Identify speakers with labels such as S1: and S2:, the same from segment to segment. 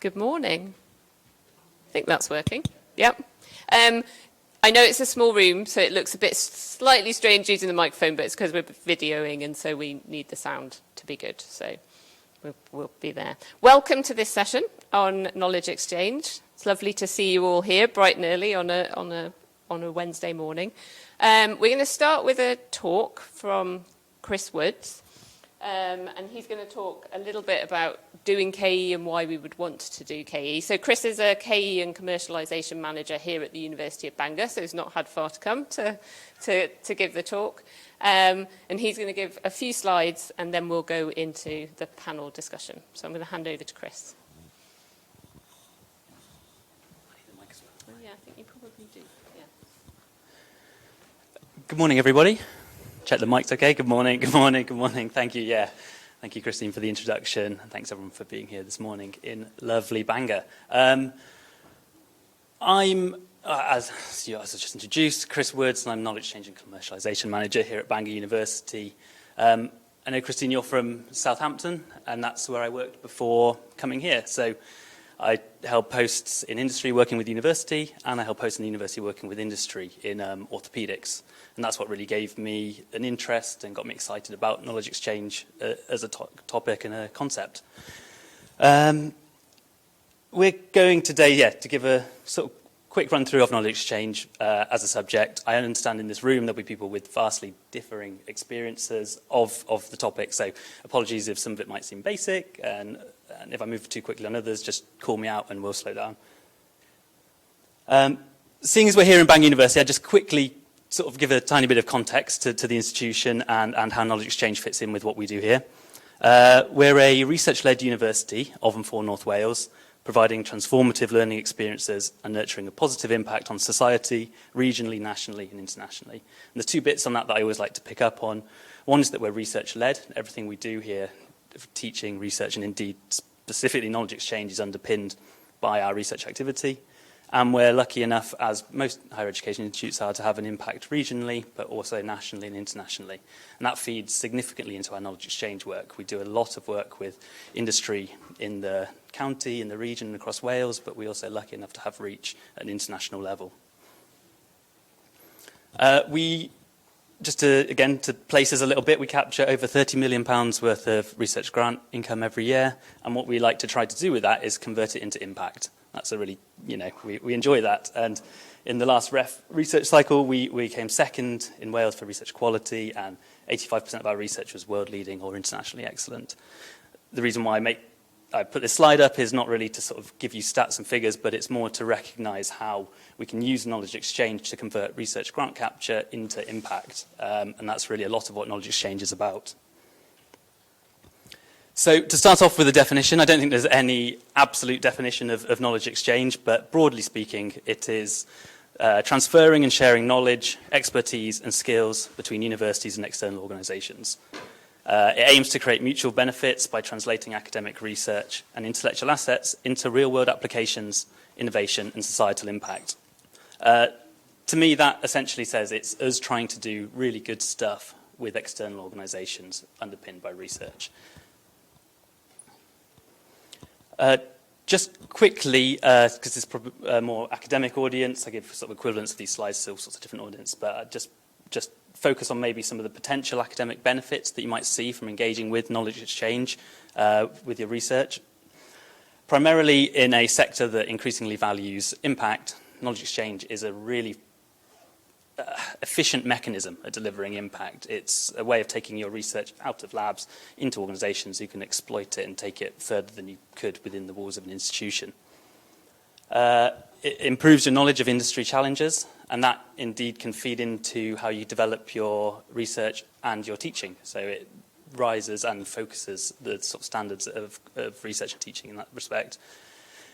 S1: Good morning. I think that's working. Yep. I know it's a small room, so it looks a bit slightly strange using the microphone, but it's because we're videoing, and so we need the sound to be good. So we'll be there. Welcome to this session on knowledge exchange. It's lovely to see you all here, bright and early on a Wednesday morning. We're going to start with a talk from Chris Woods. And he's going to talk a little bit about doing KE and why we would want to do KE. So Chris is a KE and commercialisation manager here at the University of Bangor, so he's not had far to come to give the talk. And he's going to give a few slides, and then we'll go into the panel discussion. So I'm going to hand over to Chris. Oh, yeah, I think you probably do. Yeah.
S2: Good morning, everybody. Check the mic's okay. Good morning, good morning, good morning. Thank you, yeah. Thank you, Christine, for the introduction. And thanks, everyone, for being here this morning in lovely Bangor. I'm, as I was just introduced, Chris Woods, and I'm Knowledge Exchange and Commercialisation Manager here at Bangor University. I know, Christine, you're from Southampton, and that's where I worked before coming here. So I held posts in industry working with the university, and I held posts in the university working with industry in orthopaedics. And that's what really gave me an interest and got me excited about knowledge exchange as a topic and a concept. We're going today, to give a sort of quick run through of knowledge exchange as a subject. I understand in this room there'll be people with vastly differing experiences of the topic, so apologies if some of it might seem basic, and if I move too quickly on others, just call me out and we'll slow down. Seeing as we're here in Bangor University, I'll just quickly sort of give a tiny bit of context to the institution and how knowledge exchange fits in with what we do here. We're a research-led university of and for North Wales, providing transformative learning experiences and nurturing a positive impact on society, regionally, nationally and internationally. And there's two bits on that I always like to pick up on. One is that we're research-led. Everything we do here, teaching, research, and indeed specifically knowledge exchange, is underpinned by our research activity. And we're lucky enough, as most higher education institutes are, to have an impact regionally, but also nationally and internationally. And that feeds significantly into our knowledge exchange work. We do a lot of work with industry in the county, in the region, and across Wales, but we're also lucky enough to have reach at an international level. Just to place us a little bit, we capture over £30 million worth of research grant income every year. And what we like to try to do with that is convert it into impact. That's a really, we enjoy that. And in the last research cycle, we came second in Wales for research quality, and 85% of our research was world leading or internationally excellent. The reason why I put this slide up is not really to sort of give you stats and figures, but it's more to recognise how we can use knowledge exchange to convert research grant capture into impact. And that's really a lot of what knowledge exchange is about. So to start off with a definition, I don't think there's any absolute definition of knowledge exchange, but broadly speaking, it is transferring and sharing knowledge, expertise and skills between universities and external organisations. It aims to create mutual benefits by translating academic research and intellectual assets into real-world applications, innovation and societal impact. To me, that essentially says it's us trying to do really good stuff with external organisations underpinned by research. Just quickly, because it's probably a more academic audience, I give sort of equivalents of these slides to all sorts of different audience, but just focus on maybe some of the potential academic benefits that you might see from engaging with knowledge exchange with your research. Primarily in a sector that increasingly values impact, knowledge exchange is a really efficient mechanism at delivering impact. It's a way of taking your research out of labs into organisations who can exploit it and take it further than you could within the walls of an institution. It improves your knowledge of industry challenges, and that indeed can feed into how you develop your research and your teaching. So it rises and focuses the sort of standards of research and teaching in that respect.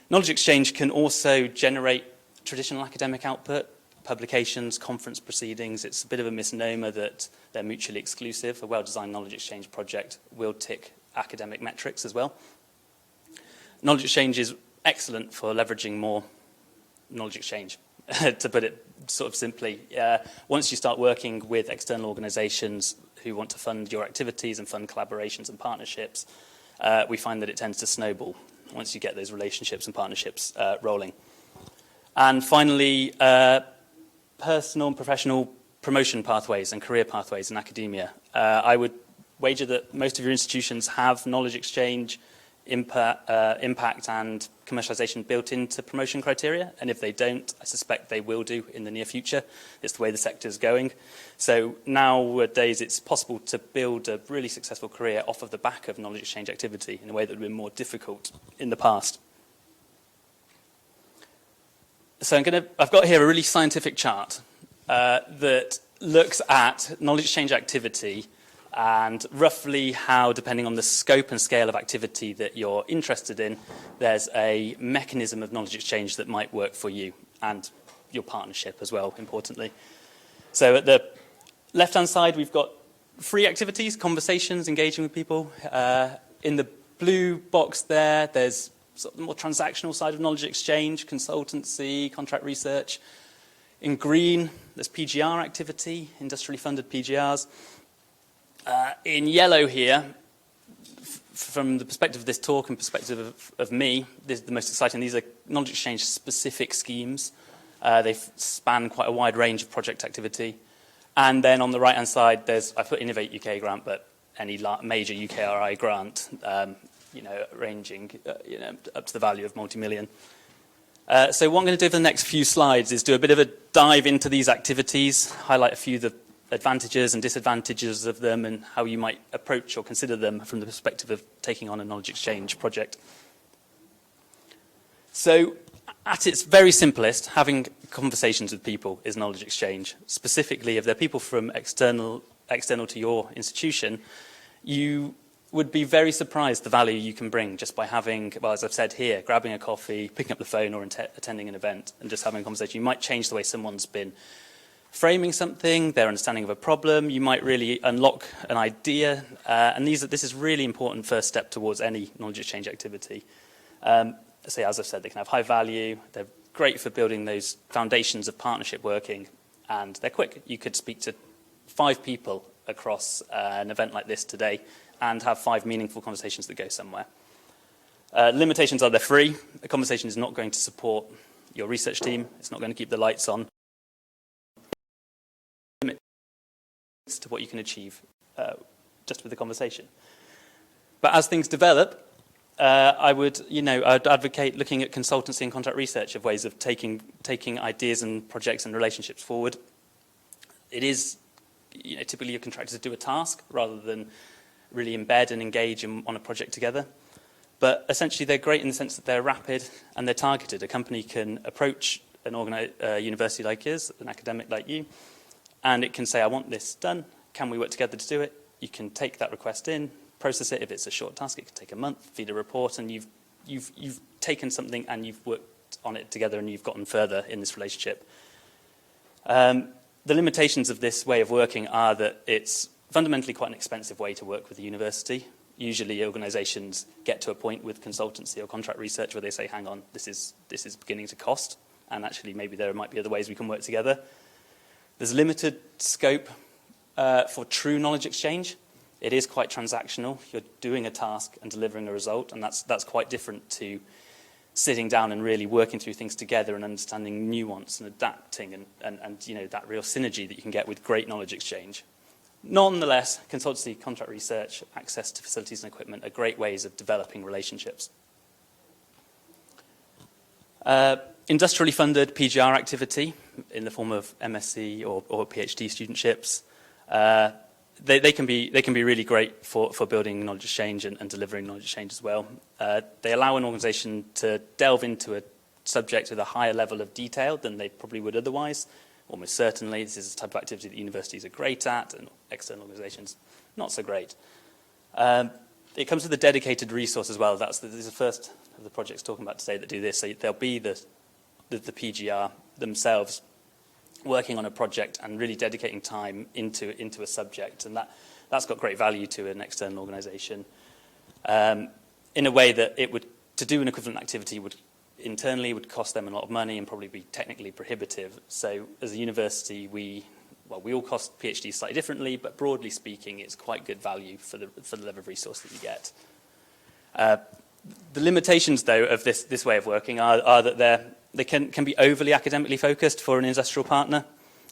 S2: Knowledge exchange can also generate traditional academic output, publications, conference proceedings. It's a bit of a misnomer that they're mutually exclusive. A well-designed knowledge exchange project will tick academic metrics as well. Knowledge exchange is excellent for leveraging more knowledge exchange, to put it sort of simply. Once you start working with external organisations who want to fund your activities and fund collaborations and partnerships, we find that it tends to snowball. once you get those relationships and partnerships rolling. And finally, personal and professional promotion pathways and career pathways in academia. I would wager that most of your institutions have knowledge exchange, impact and commercialization built into promotion criteria, and if they don't, I suspect they will do in the near future. It's the way the sector is going. So nowadays it's possible to build a really successful career off of the back of knowledge exchange activity in a way that would have been more difficult in the past. So I've got here a really scientific chart that looks at knowledge exchange activity and roughly how, depending on the scope and scale of activity that you're interested in, there's a mechanism of knowledge exchange that might work for you and your partnership as well, importantly. So at the left-hand side, we've got free activities, conversations, engaging with people. In the blue box there, there's sort of the more transactional side of knowledge exchange, consultancy, contract research. In green, there's PGR activity, industrially funded PGRs. In yellow here, from the perspective of this talk and perspective of me, this is the most exciting. These are knowledge exchange specific schemes. They span quite a wide range of project activity. And then on the right-hand side, I put Innovate UK grant, but any major UKRI grant, ranging up to the value of multi-million. So what I'm going to do for the next few slides is do a bit of a dive into these activities, highlight a few of the advantages and disadvantages of them and how you might approach or consider them from the perspective of taking on a knowledge exchange project. So at its very simplest, having conversations with people is knowledge exchange. Specifically, if they're people from external to your institution, you would be very surprised the value you can bring just by having, well, as I've said here, grabbing a coffee, picking up the phone or attending an event and just having a conversation. You might change the way someone's been framing something, their understanding of a problem. You might really unlock an idea. And this is really important first step towards any knowledge exchange activity. So as I've said, they can have high value. They're great for building those foundations of partnership working. And they're quick. You could speak to 5 people across an event like this today and have 5 meaningful conversations that go somewhere. Limitations are they're free. A conversation is not going to support your research team. It's not going to keep the lights on. To what you can achieve just with the conversation. But as things develop, I'd advocate looking at consultancy and contract research of ways of taking ideas and projects and relationships forward. It is, typically your contractors do a task rather than really embed and engage on a project together. But essentially they're great in the sense that they're rapid and they're targeted. A company can approach a university like yours, an academic like you, and it can say, I want this done. Can we work together to do it? You can take that request in, process it. If it's a short task, it can take a month, feed a report, and you've taken something and you've worked on it together and you've gotten further in this relationship. The limitations of this way of working are that it's fundamentally quite an expensive way to work with a university. Usually organisations get to a point with consultancy or contract research where they say, hang on, this is beginning to cost, and actually maybe there might be other ways we can work together. There's limited scope for true knowledge exchange. It is quite transactional. You're doing a task and delivering a result, and that's quite different to sitting down and really working through things together and understanding nuance and adapting and that real synergy that you can get with great knowledge exchange. Nonetheless, consultancy, contract research, access to facilities and equipment are great ways of developing relationships. Industrially funded PGR activity in the form of MSc or PhD studentships, they can be really great for building knowledge exchange and delivering knowledge exchange as well. They allow an organisation to delve into a subject with a higher level of detail than they probably would otherwise. Almost certainly, this is a type of activity that universities are great at and external organisations not so great. It comes with a dedicated resource as well. This is the first of the projects talking about today that do this. So there'll be the PGR themselves working on a project and really dedicating time into a subject, and that's got great value to an external organisation in a way that to do an equivalent activity would cost them a lot of money and probably be technically prohibitive. So as a university, we all cost PhDs slightly differently, but broadly speaking, it's quite good value for the level of resource that you get. The limitations, though, of this way of working are that they can be overly academically focused for an industrial partner.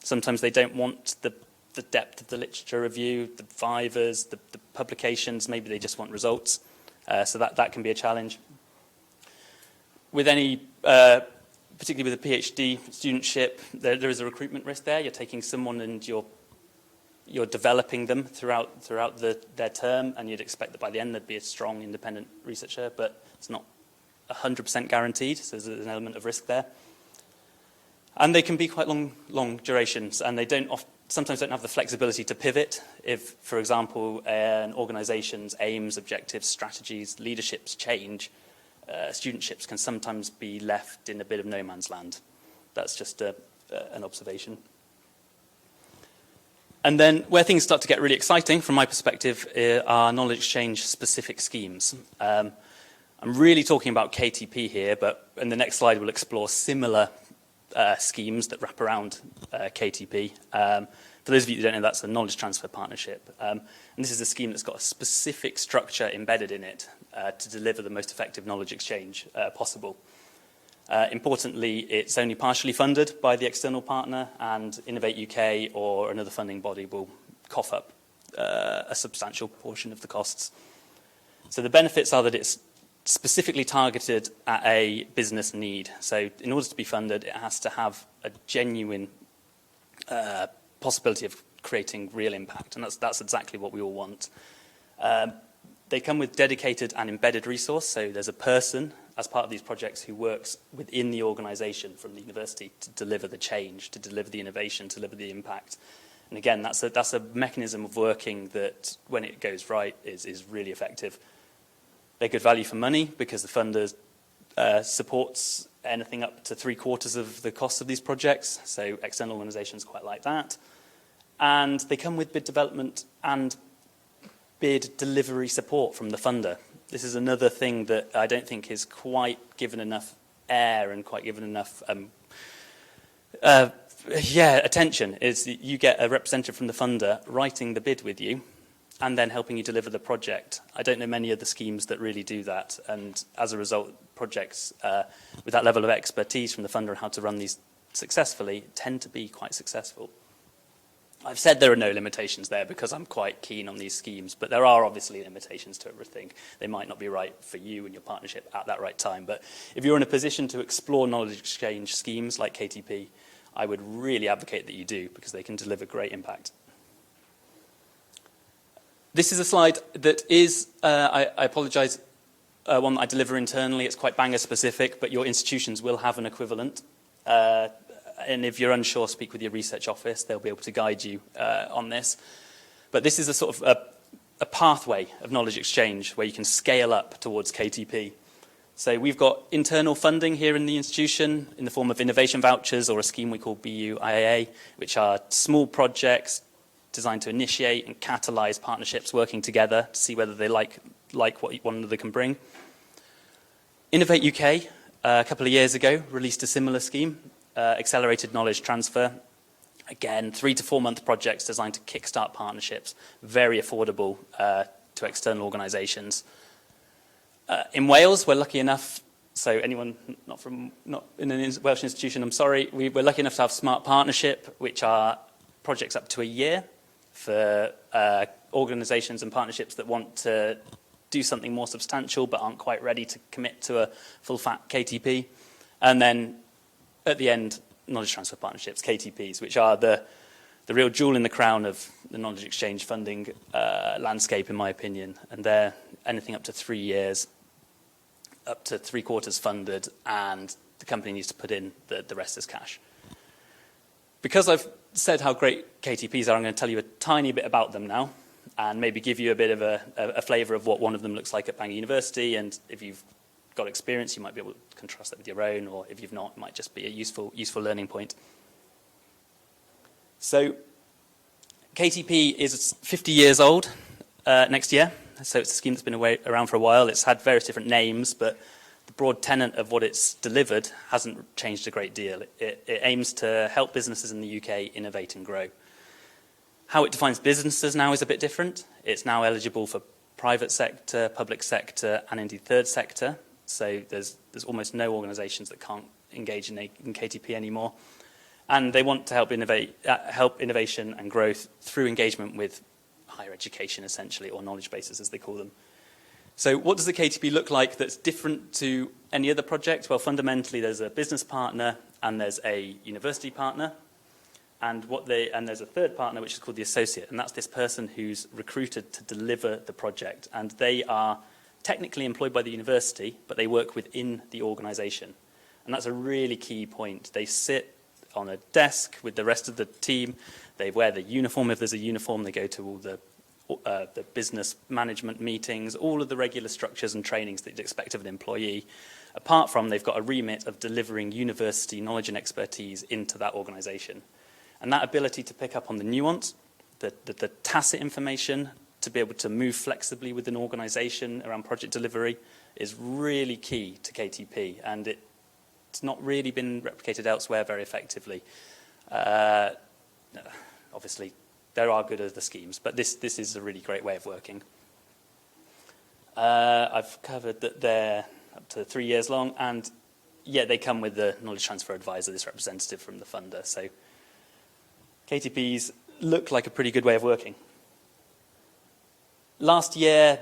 S2: Sometimes they don't want the depth of the literature review, the fivers, the publications. Maybe they just want results. So that can be a challenge. With any, particularly with a PhD studentship, there is a recruitment risk there. You're taking someone and you're developing them throughout their term, and you'd expect that by the end they'd be a strong independent researcher, but it's not 100% guaranteed, so there's an element of risk there. And they can be quite long durations, and they sometimes don't have the flexibility to pivot if, for example, an organization's aims, objectives, strategies, leaderships change. Studentships can sometimes be left in a bit of no man's land. That's just an observation. And then where things start to get really exciting, from my perspective, are knowledge exchange specific schemes. I'm really talking about KTP here, but in the next slide we'll explore similar schemes that wrap around KTP. For those of you who don't know, that's a knowledge transfer partnership. And this is a scheme that's got a specific structure embedded in it to deliver the most effective knowledge exchange possible. Importantly, it's only partially funded by the external partner, and Innovate UK or another funding body will cough up a substantial portion of the costs. So the benefits are that it's specifically targeted at a business need. So in order to be funded, it has to have a genuine possibility of creating real impact, and that's exactly what we all want. They come with dedicated and embedded resource, so there's a person as part of these projects who works within the organisation from the university to deliver the change, to deliver the innovation, to deliver the impact. And again, that's a mechanism of working that, when it goes right, is really effective. They're good value for money because the funder supports anything up to 3/4 of the cost of these projects, so external organisations quite like that. And they come with bid development and bid delivery support from the funder. This is another thing that I don't think is quite given enough air and quite given enough attention, is that you get a representative from the funder writing the bid with you and then helping you deliver the project. I don't know many other schemes that really do that, and as a result, projects with that level of expertise from the funder on how to run these successfully tend to be quite successful. I've said there are no limitations there because I'm quite keen on these schemes, but there are obviously limitations to everything. They might not be right for you and your partnership at that right time, but if you're in a position to explore knowledge exchange schemes like KTP, I would really advocate that you do, because they can deliver great impact. This is a slide that is, I apologise, one that I deliver internally. It's quite banger specific, but your institutions will have an equivalent. And if you're unsure, speak with your research office. They'll be able to guide you on this. But this is a sort of a pathway of knowledge exchange where you can scale up towards KTP. So we've got internal funding here in the institution in the form of innovation vouchers, or a scheme we call BU-IAA, which are small projects designed to initiate and catalyse partnerships working together to see whether they like what one another can bring. Innovate UK, a couple of years ago, released a similar scheme, accelerated knowledge transfer. Again, 3 to 4 month projects designed to kickstart partnerships, very affordable to external organisations. In Wales, we're lucky enough, so anyone not in an Welsh institution, I'm sorry, we're lucky enough to have Smart Partnership, which are projects up to a year for organisations and partnerships that want to do something more substantial but aren't quite ready to commit to a full-fat KTP. And then at the end, knowledge transfer partnerships, KTPs, which are the real jewel in the crown of the knowledge exchange funding landscape, in my opinion. And they're anything up to 3 years, up to 3/4 funded, and the company needs to put in the rest as cash. Because I've said how great KTPs are, I'm going to tell you a tiny bit about them now, and maybe give you a bit of a flavour of what one of them looks like at Bangor University. And if you've got experience, you might be able to contrast that with your own, or if you've not, it might just be a useful learning point. So KTP is 50 years old next year, so it's a scheme that's been around for a while. It's had various different names, but the broad tenet of what it's delivered hasn't changed a great deal. It aims to help businesses in the UK innovate and grow. How it defines businesses now is a bit different. It's now eligible for private sector, public sector, and indeed third sector. So there's almost no organisations that can't engage in KTP anymore. And they want to help innovation and growth through engagement with higher education, essentially, or knowledge bases, as they call them. So what does the KTP look like that's different to any other project? Well, fundamentally, there's a business partner and there's a university partner. And there's a third partner, which is called the associate. And that's this person who's recruited to deliver the project. And they are technically employed by the university, but they work within the organisation. And that's a really key point. They sit on a desk with the rest of the team. They wear the uniform. If there's a uniform, they go to all the business management meetings, all of the regular structures and trainings that you'd expect of an employee. Apart from, they've got a remit of delivering university knowledge and expertise into that organisation. And that ability to pick up on the nuance, the tacit information, to be able to move flexibly with an organisation around project delivery is really key to KTP. And it's not really been replicated elsewhere very effectively. Obviously, there are good other schemes, but this is a really great way of working. I've covered that they're up to 3 years long, and yeah, they come with the knowledge transfer advisor, this representative from the funder. So KTPs look like a pretty good way of working. Last year,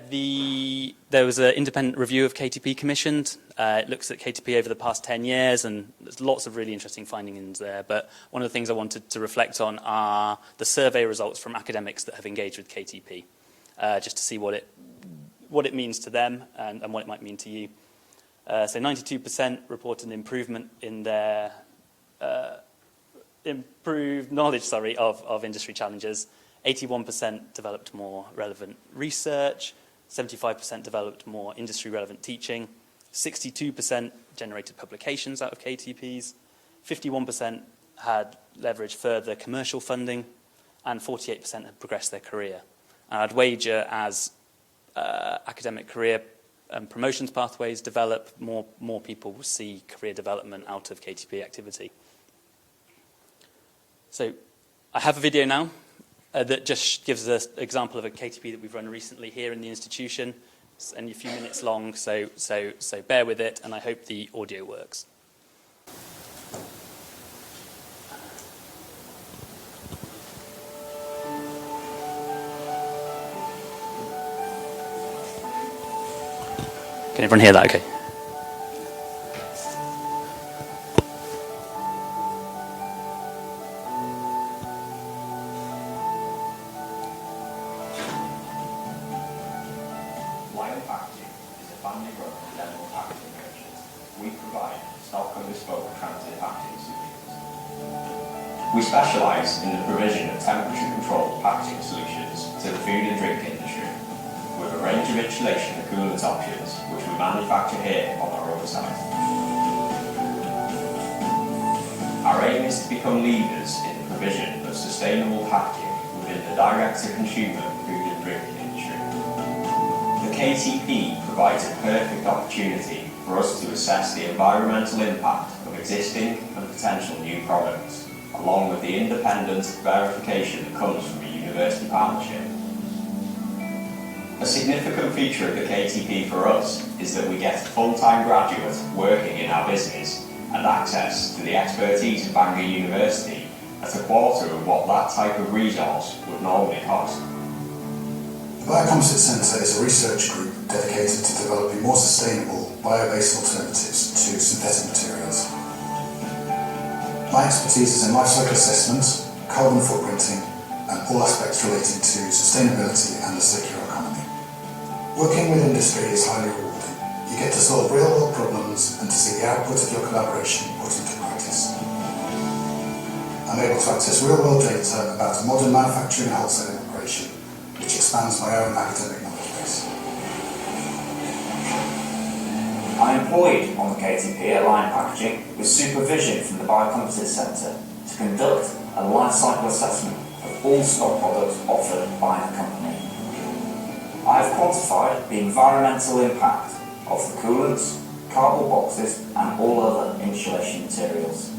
S2: there was an independent review of KTP commissioned. It looks at KTP over the past 10 years, and there's lots of really interesting findings there. But one of the things I wanted to reflect on are the survey results from academics that have engaged with KTP, just to see what it means to them and what it might mean to you. So 92% reported an improvement in their improved knowledge, of industry challenges. 81% developed more relevant research, 75% developed more industry-relevant teaching, 62% generated publications out of KTPs, 51% had leveraged further commercial funding, and 48% had progressed their career. And I'd wager as academic career and promotions pathways develop, more people will see career development out of KTP activity. So I have a video now. That just gives us an example of a KTP that we've run recently here in the institution. It's only a few minutes long, so bear with it, and I hope the audio works. Can everyone hear that okay?
S3: We specialise in the provision of temperature-controlled packaging solutions to the food and drink industry, with a range of insulation and coolant options, which we manufacture here on our other site. Our aim is to become leaders in the provision of sustainable packaging within the direct-to-consumer food and drink industry. The KTP provides a perfect opportunity for us to assess the environmental impact of existing and potential new products, along with the independent verification that comes from a university partnership. A significant feature of the KTP for us is that we get a full-time graduate working in our business and access to the expertise of Bangor University at a quarter of what that type of resource would normally cost.
S4: The Biocomposite Centre is a research group dedicated to developing more sustainable bio-based alternatives to synthetic materials. My expertise is in life cycle assessment, carbon footprinting, and all aspects related to sustainability and the circular economy. Working with industry is highly rewarding. You get to solve real-world problems and to see the output of your collaboration put into practice. I'm able to access real-world data about a modern manufacturing and wholesaling operation, which expands my own academic knowledge base.
S5: I'm employed on the KTP at Line Packaging with supervision from the Biocomposite Centre to conduct a life cycle assessment of all stock products offered by the company. I have quantified the environmental impact of the coolants, cardboard boxes and all other insulation materials.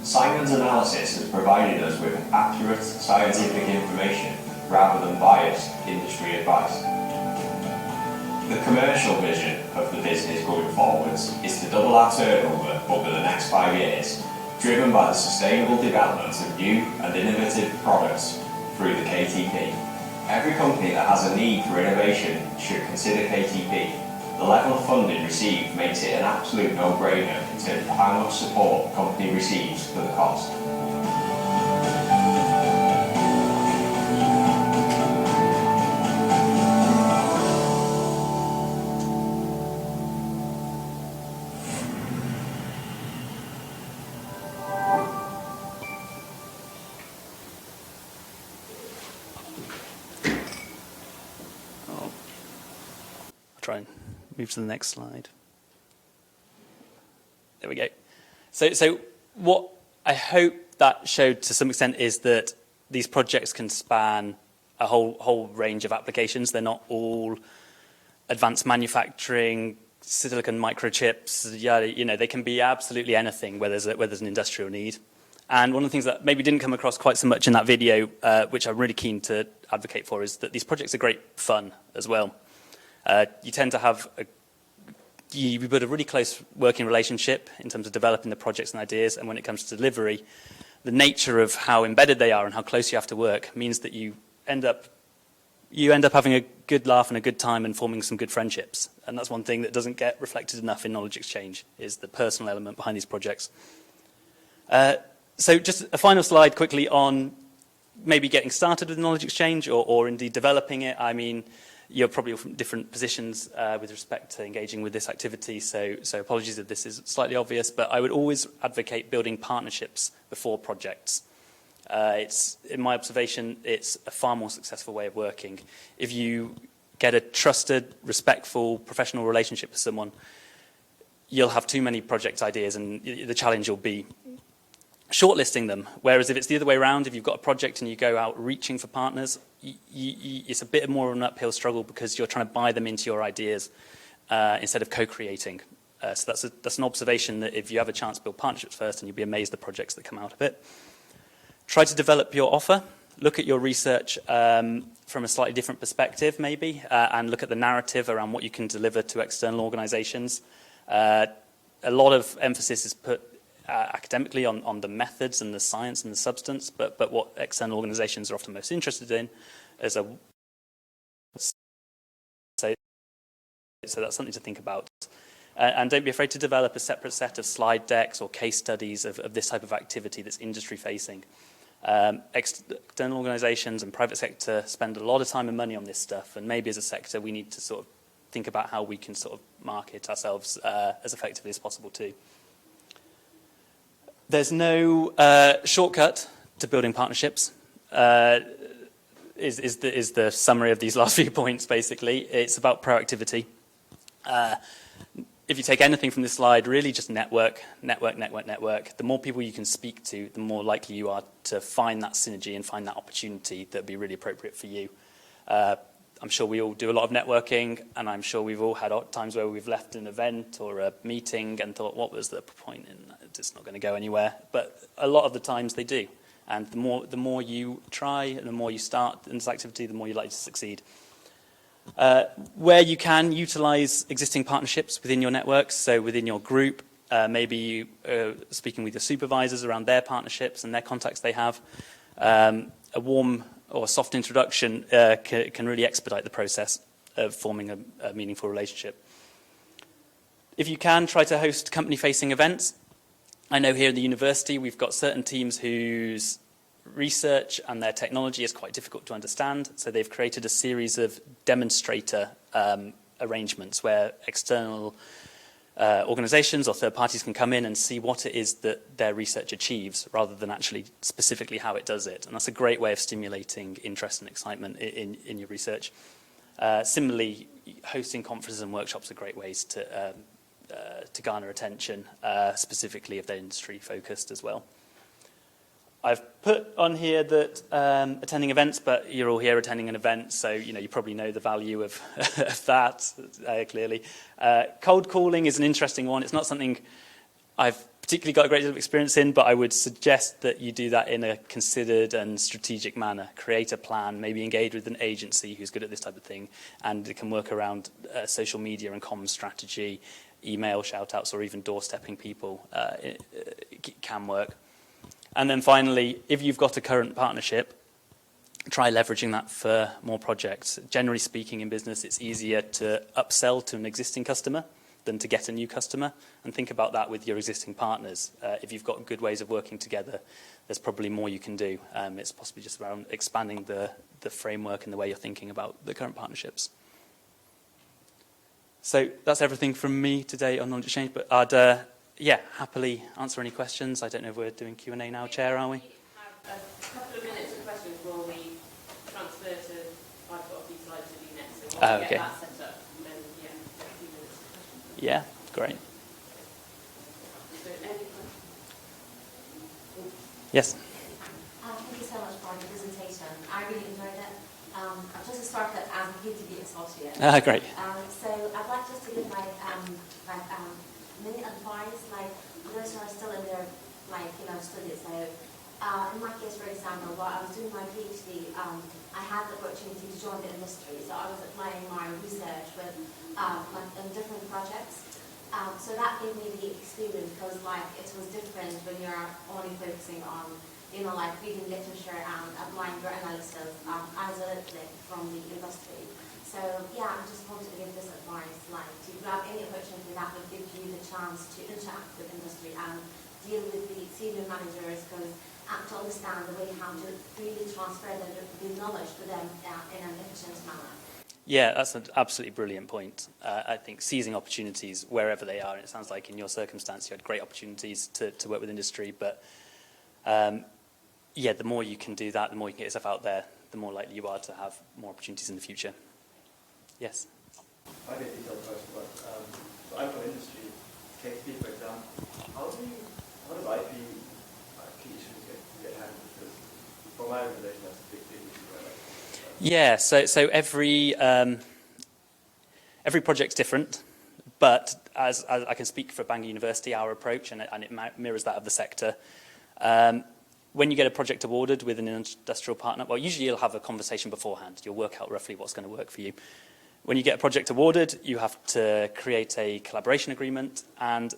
S3: Simon's analysis has provided us with accurate scientific information rather than biased industry advice. The commercial vision of the business going forwards is to double our turnover over the next 5 years, driven by the sustainable development of new and innovative products through the KTP. Every company that has a need for innovation should consider KTP. The level of funding received makes it an absolute no-brainer in terms of how much support the company receives for the cost.
S2: Try and move to the next slide. There we go. So what I hope that showed to some extent is that these projects can span a whole range of applications. They're not all advanced manufacturing, silicon microchips. Yeah, they can be absolutely anything where there's an industrial need. And one of the things that maybe didn't come across quite so much in that video, which I'm really keen to advocate for, is that these projects are great fun as well. You tend to have you build a really close working relationship in terms of developing the projects and ideas, and when it comes to delivery, the nature of how embedded they are and how close you have to work means that you end up having a good laugh and a good time and forming some good friendships. And that's one thing that doesn't get reflected enough in knowledge exchange, is the personal element behind these projects. So just a final slide quickly on maybe getting started with knowledge exchange or indeed developing it. I mean, you're probably from different positions with respect to engaging with this activity, so apologies if this is slightly obvious, but I would always advocate building partnerships before projects. In my observation, it's a far more successful way of working. If you get a trusted, respectful, professional relationship with someone, you'll have too many project ideas, and the challenge will be shortlisting them. Whereas if it's the other way around, if you've got a project and you go out reaching for partners, it's a bit more of an uphill struggle because you're trying to buy them into your ideas instead of co-creating. So that's an observation, that if you have a chance to build partnerships first, and you'll be amazed at the projects that come out of it. Try to develop your offer. Look at your research from a slightly different perspective, maybe, and look at the narrative around what you can deliver to external organizations. A lot of emphasis is put academically on the methods and the science and the substance, but what external organizations are often most interested in is so that's something to think about. And don't be afraid to develop a separate set of slide decks or case studies of this type of activity that's industry facing. External organizations and private sector spend a lot of time and money on this stuff, and maybe as a sector we need to sort of think about how we can sort of market ourselves as effectively as possible too. There's no shortcut to building partnerships, is the summary of these last few points, basically. It's about proactivity. If you take anything from this slide, really just network. The more people you can speak to, the more likely you are to find that synergy and find that opportunity that would be really appropriate for you. I'm sure we all do a lot of networking, and I'm sure we've all had times where we've left an event or a meeting and thought, what was the point in that? It's not going to go anywhere. But a lot of the times they do. And the more you try and the more you start in this activity, the more you're likely to succeed. Where you can, utilize existing partnerships within your networks, so within your group, maybe you speaking with your supervisors around their partnerships and their contacts they have. A warm or soft introduction can really expedite the process of forming a meaningful relationship. If you can, try to host company-facing events. I know here in the university we've got certain teams whose research and their technology is quite difficult to understand, so they've created a series of demonstrator arrangements where external organizations or third parties can come in and see what it is that their research achieves rather than actually specifically how it does it. And that's a great way of stimulating interest and excitement in your research. Similarly, hosting conferences and workshops are great ways to garner attention, specifically if they're industry focused as well. I've put on here that attending events, but you're all here attending an event, so you probably know the value of that clearly. Cold calling is an interesting one. It's not something I've particularly got a great deal of experience in, but I would suggest that you do that in a considered and strategic manner. Create a plan, maybe engage with an agency who's good at this type of thing, and it can work around social media and comms strategy, email shout-outs, or even doorstepping people it can work. And then finally, if you've got a current partnership, try leveraging that for more projects. Generally speaking, in business, it's easier to upsell to an existing customer than to get a new customer, and think about that with your existing partners. If you've got good ways of working together, there's probably more you can do. It's possibly just around expanding the framework and the way you're thinking about the current partnerships. So that's everything from me today on Knowledge Exchange, but I'd happily answer any questions. I don't know if we're doing Q&A now, Chair, are we?
S1: We have a couple of minutes of questions before we transfer to, I've got a few slides to do next, so we'll get that set up. Then, a few minutes of questions.
S2: Yeah, great.
S1: So, any questions?
S2: Yes.
S6: Thank you so much for the presentation. I really enjoyed it. I've just started as a B2B associate.
S2: Great.
S6: So I'd like just to give many advice, like those who are still in their studies. So in my case, for example, while I was doing my PhD, I had the opportunity to join the industry. So I was applying my research with in different projects. So that gave me the experience because it was different when you're only focusing on reading literature and applying your analysis isolatedly from the industry. So I just wanted to give this advice, to grab any opportunity that would give you the chance to interact with industry and deal with the senior managers, to understand the way how to really transfer the knowledge to them in an efficient manner.
S2: Yeah, that's an absolutely brilliant point. I think seizing opportunities wherever they are, and it sounds like in your circumstance you had great opportunities to work with industry, but the more you can do that, the more you can get yourself out there, the more likely you are to have more opportunities in the future. Yes?
S7: I have a detailed question, but so I'm from industry, KXP for example. How does IP key issues get handled? Because for my organization, that's a big issue.
S2: Yeah, so every project's different, but as I can speak for Bangor University, our approach, and it mirrors that of the sector, when you get a project awarded with an industrial partner, well, usually you'll have a conversation beforehand. You'll work out roughly what's going to work for you. When you get a project awarded, you have to create a collaboration agreement, and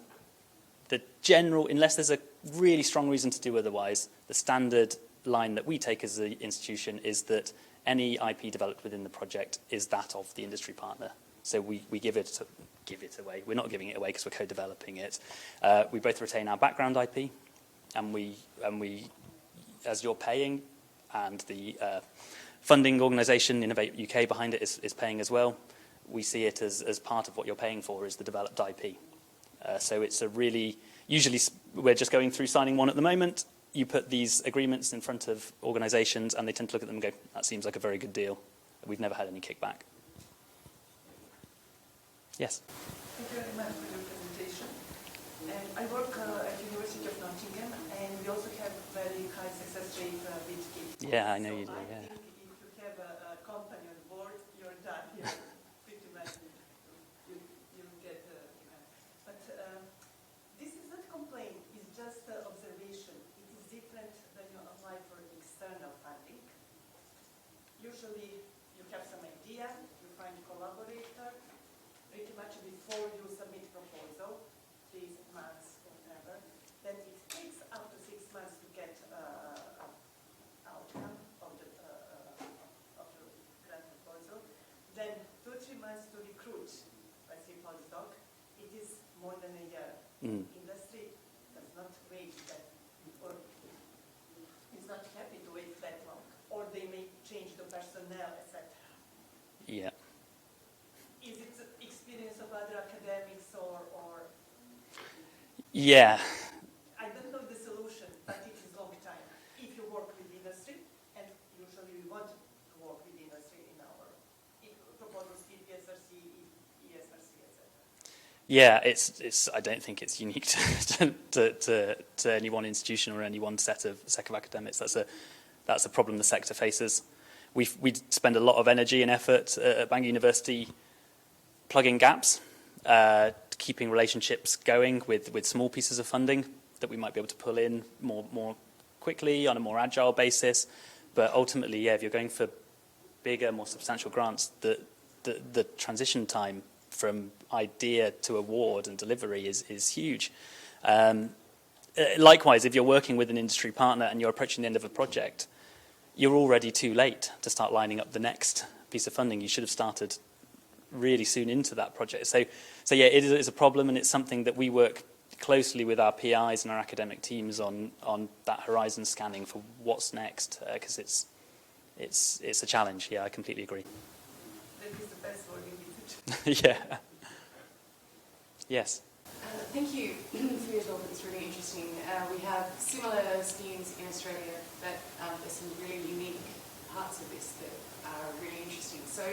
S2: the general, unless there's a really strong reason to do otherwise, the standard line that we take as an institution is that any IP developed within the project is that of the industry partner. So we give it away. We're not giving it away because we're co-developing it. We both retain our background IP, and we as you're paying, and the funding organisation, Innovate UK, behind it is paying as well. We see it as part of what you're paying for is the developed IP. So it's usually we're just going through signing one at the moment. You put these agreements in front of organisations and they tend to look at them and go, that seems like a very good deal. We've never had any kickback. Yes?
S8: Thank you very much for your presentation. I work at University of Nottingham, and we also have very high success rate with kids.
S2: Yeah, I know you do, yeah.
S8: I think if you have a company on board, you're done here. Pretty much you get but this is not complaint, it's just observation. It is different when you apply for external funding. Usually you have some idea, you find a collaborator, pretty much before you submit proposal, 3 months or whatever, then it takes up to 6 months to get outcome of the grant proposal. Then 2-3 months to recruit, let's say postdoc. It is more than a year. Industry does not wait that, or is not happy to wait that long, or they may change the personnel, etc.
S2: Yeah.
S8: Is it experience of other academics or?
S2: Yeah.
S8: I don't know the solution, but it is long time. If you work with industry, and usually we want to work with industry in our proposals, ESRC, etc.
S2: Yeah, I don't think it's unique to any one institution or any one set of academics. That's a problem the sector faces. We spend a lot of energy and effort at Bangor University plugging gaps, keeping relationships going with small pieces of funding. that we might be able to pull in more quickly on a more agile basis. But ultimately, yeah, if you're going for bigger, more substantial grants, the transition time from idea to award and delivery is huge. Likewise, if you're working with an industry partner and you're approaching the end of a project, you're already too late to start lining up the next piece of funding. You should have started really soon into that project. So yeah, it is a problem, and it's something that we work closely with our PIs and our academic teams on that horizon scanning for what's next, because it's a challenge. Yeah, I completely agree.
S8: That is the best word in it.
S2: Yeah. Yes.
S9: Thank you for your talk. It's really interesting. We have similar schemes in Australia, but there's some really unique parts of this that are really interesting. So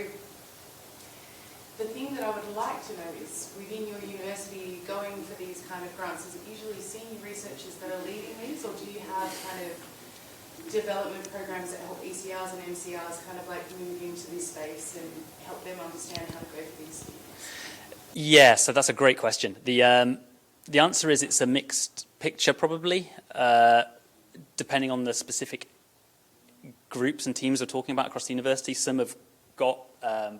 S9: the thing that I would like to know is, within your university going for these kind of grants, is it usually senior researchers that are leading these, or do you have kind of development programs that help ECRs and MCRs kind of like move into this space and help them understand how to go for these schemes?
S2: Yeah, so that's a great question. The answer is it's a mixed picture, probably, depending on the specific groups and teams we're talking about across the university. Some have got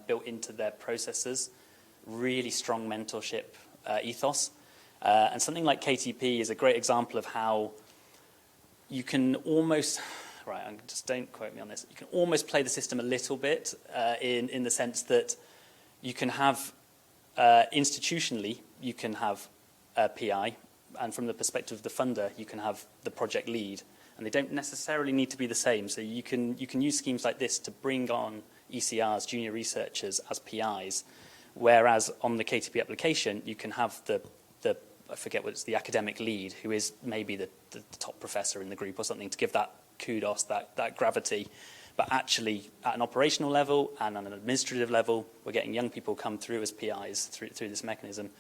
S2: built into their processes really strong mentorship ethos. And something like KTP is a great example of how you can almost, just don't quote me on this, you can almost play the system a little bit in the sense that you can have, institutionally, you can have a PI, and from the perspective of the funder, you can have the project lead. And they don't necessarily need to be the same. So you can use schemes like this to bring on ECRs, junior researchers, as PIs, whereas on the KTP application, you can have the I forget what it's, the academic lead, who is maybe the top professor in the group or something, to give that kudos, that gravity. But actually, at an operational level and on an administrative level, we're getting young people come through as PIs through this mechanism.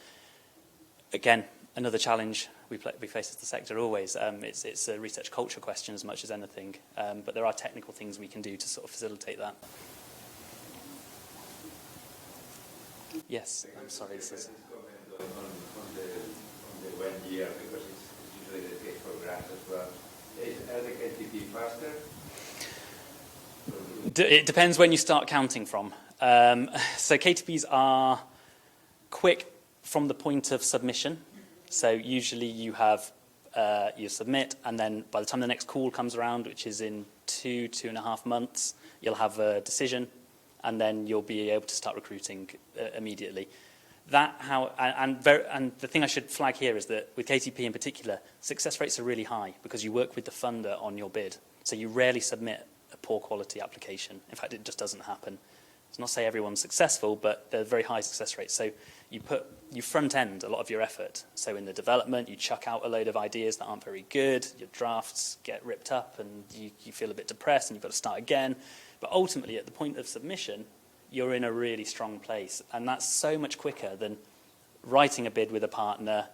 S2: Again, another challenge we face as the sector always. It's a research culture question as much as anything, but there are technical things we can do to sort of facilitate that. Yes, I'm sorry. This is
S10: on the 1 year, because it's usually the case for grants as well. Are the KTP faster?
S2: It depends when you start counting from. So KTPs are quick from the point of submission. So usually you have you submit, and then by the time the next call comes around, which is in 2.5 months, you'll have a decision, and then you'll be able to start recruiting immediately. And the thing I should flag here is that with KTP in particular, success rates are really high because you work with the funder on your bid. So you rarely submit a poor quality application. In fact, it just doesn't happen. It's not to say everyone's successful, but they're very high success rates. So you front end a lot of your effort. So in the development, you chuck out a load of ideas that aren't very good. Your drafts get ripped up, and you feel a bit depressed, and you've got to start again. But ultimately, at the point of submission, you're in a really strong place. And that's so much quicker than writing a bid with a partner,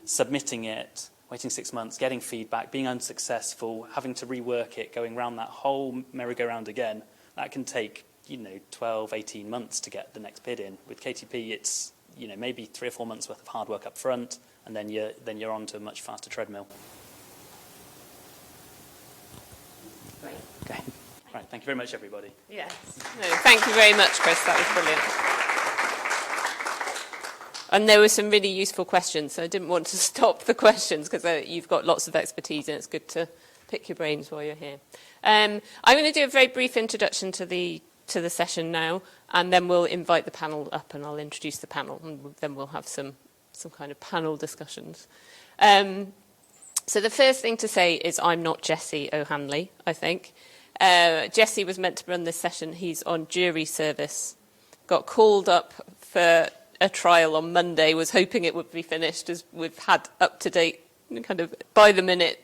S2: submitting it, waiting 6 months, getting feedback, being unsuccessful, having to rework it, going around that whole merry-go-round again. That can take, 12, 18 months to get the next bid in. With KTP, it's, maybe 3 or 4 months worth of hard work up front, and then you're on to a much faster treadmill.
S1: Great.
S2: Okay. Right, thank you very much, everybody.
S1: Yes. No, thank you very much, Chris. That was brilliant. And there were some really useful questions, so I didn't want to stop the questions because you've got lots of expertise, and it's good to pick your brains while you're here. I'm going to do a very brief introduction to the session now, and then we'll invite the panel up, and I'll introduce the panel, and then we'll have some kind of panel discussions. So the first thing to say is I'm not Jesse O'Hanley, I think. Jesse was meant to run this session. He's on jury service. Got called up for a trial on Monday, was hoping it would be finished, as we've had up-to-date, kind of by-the-minute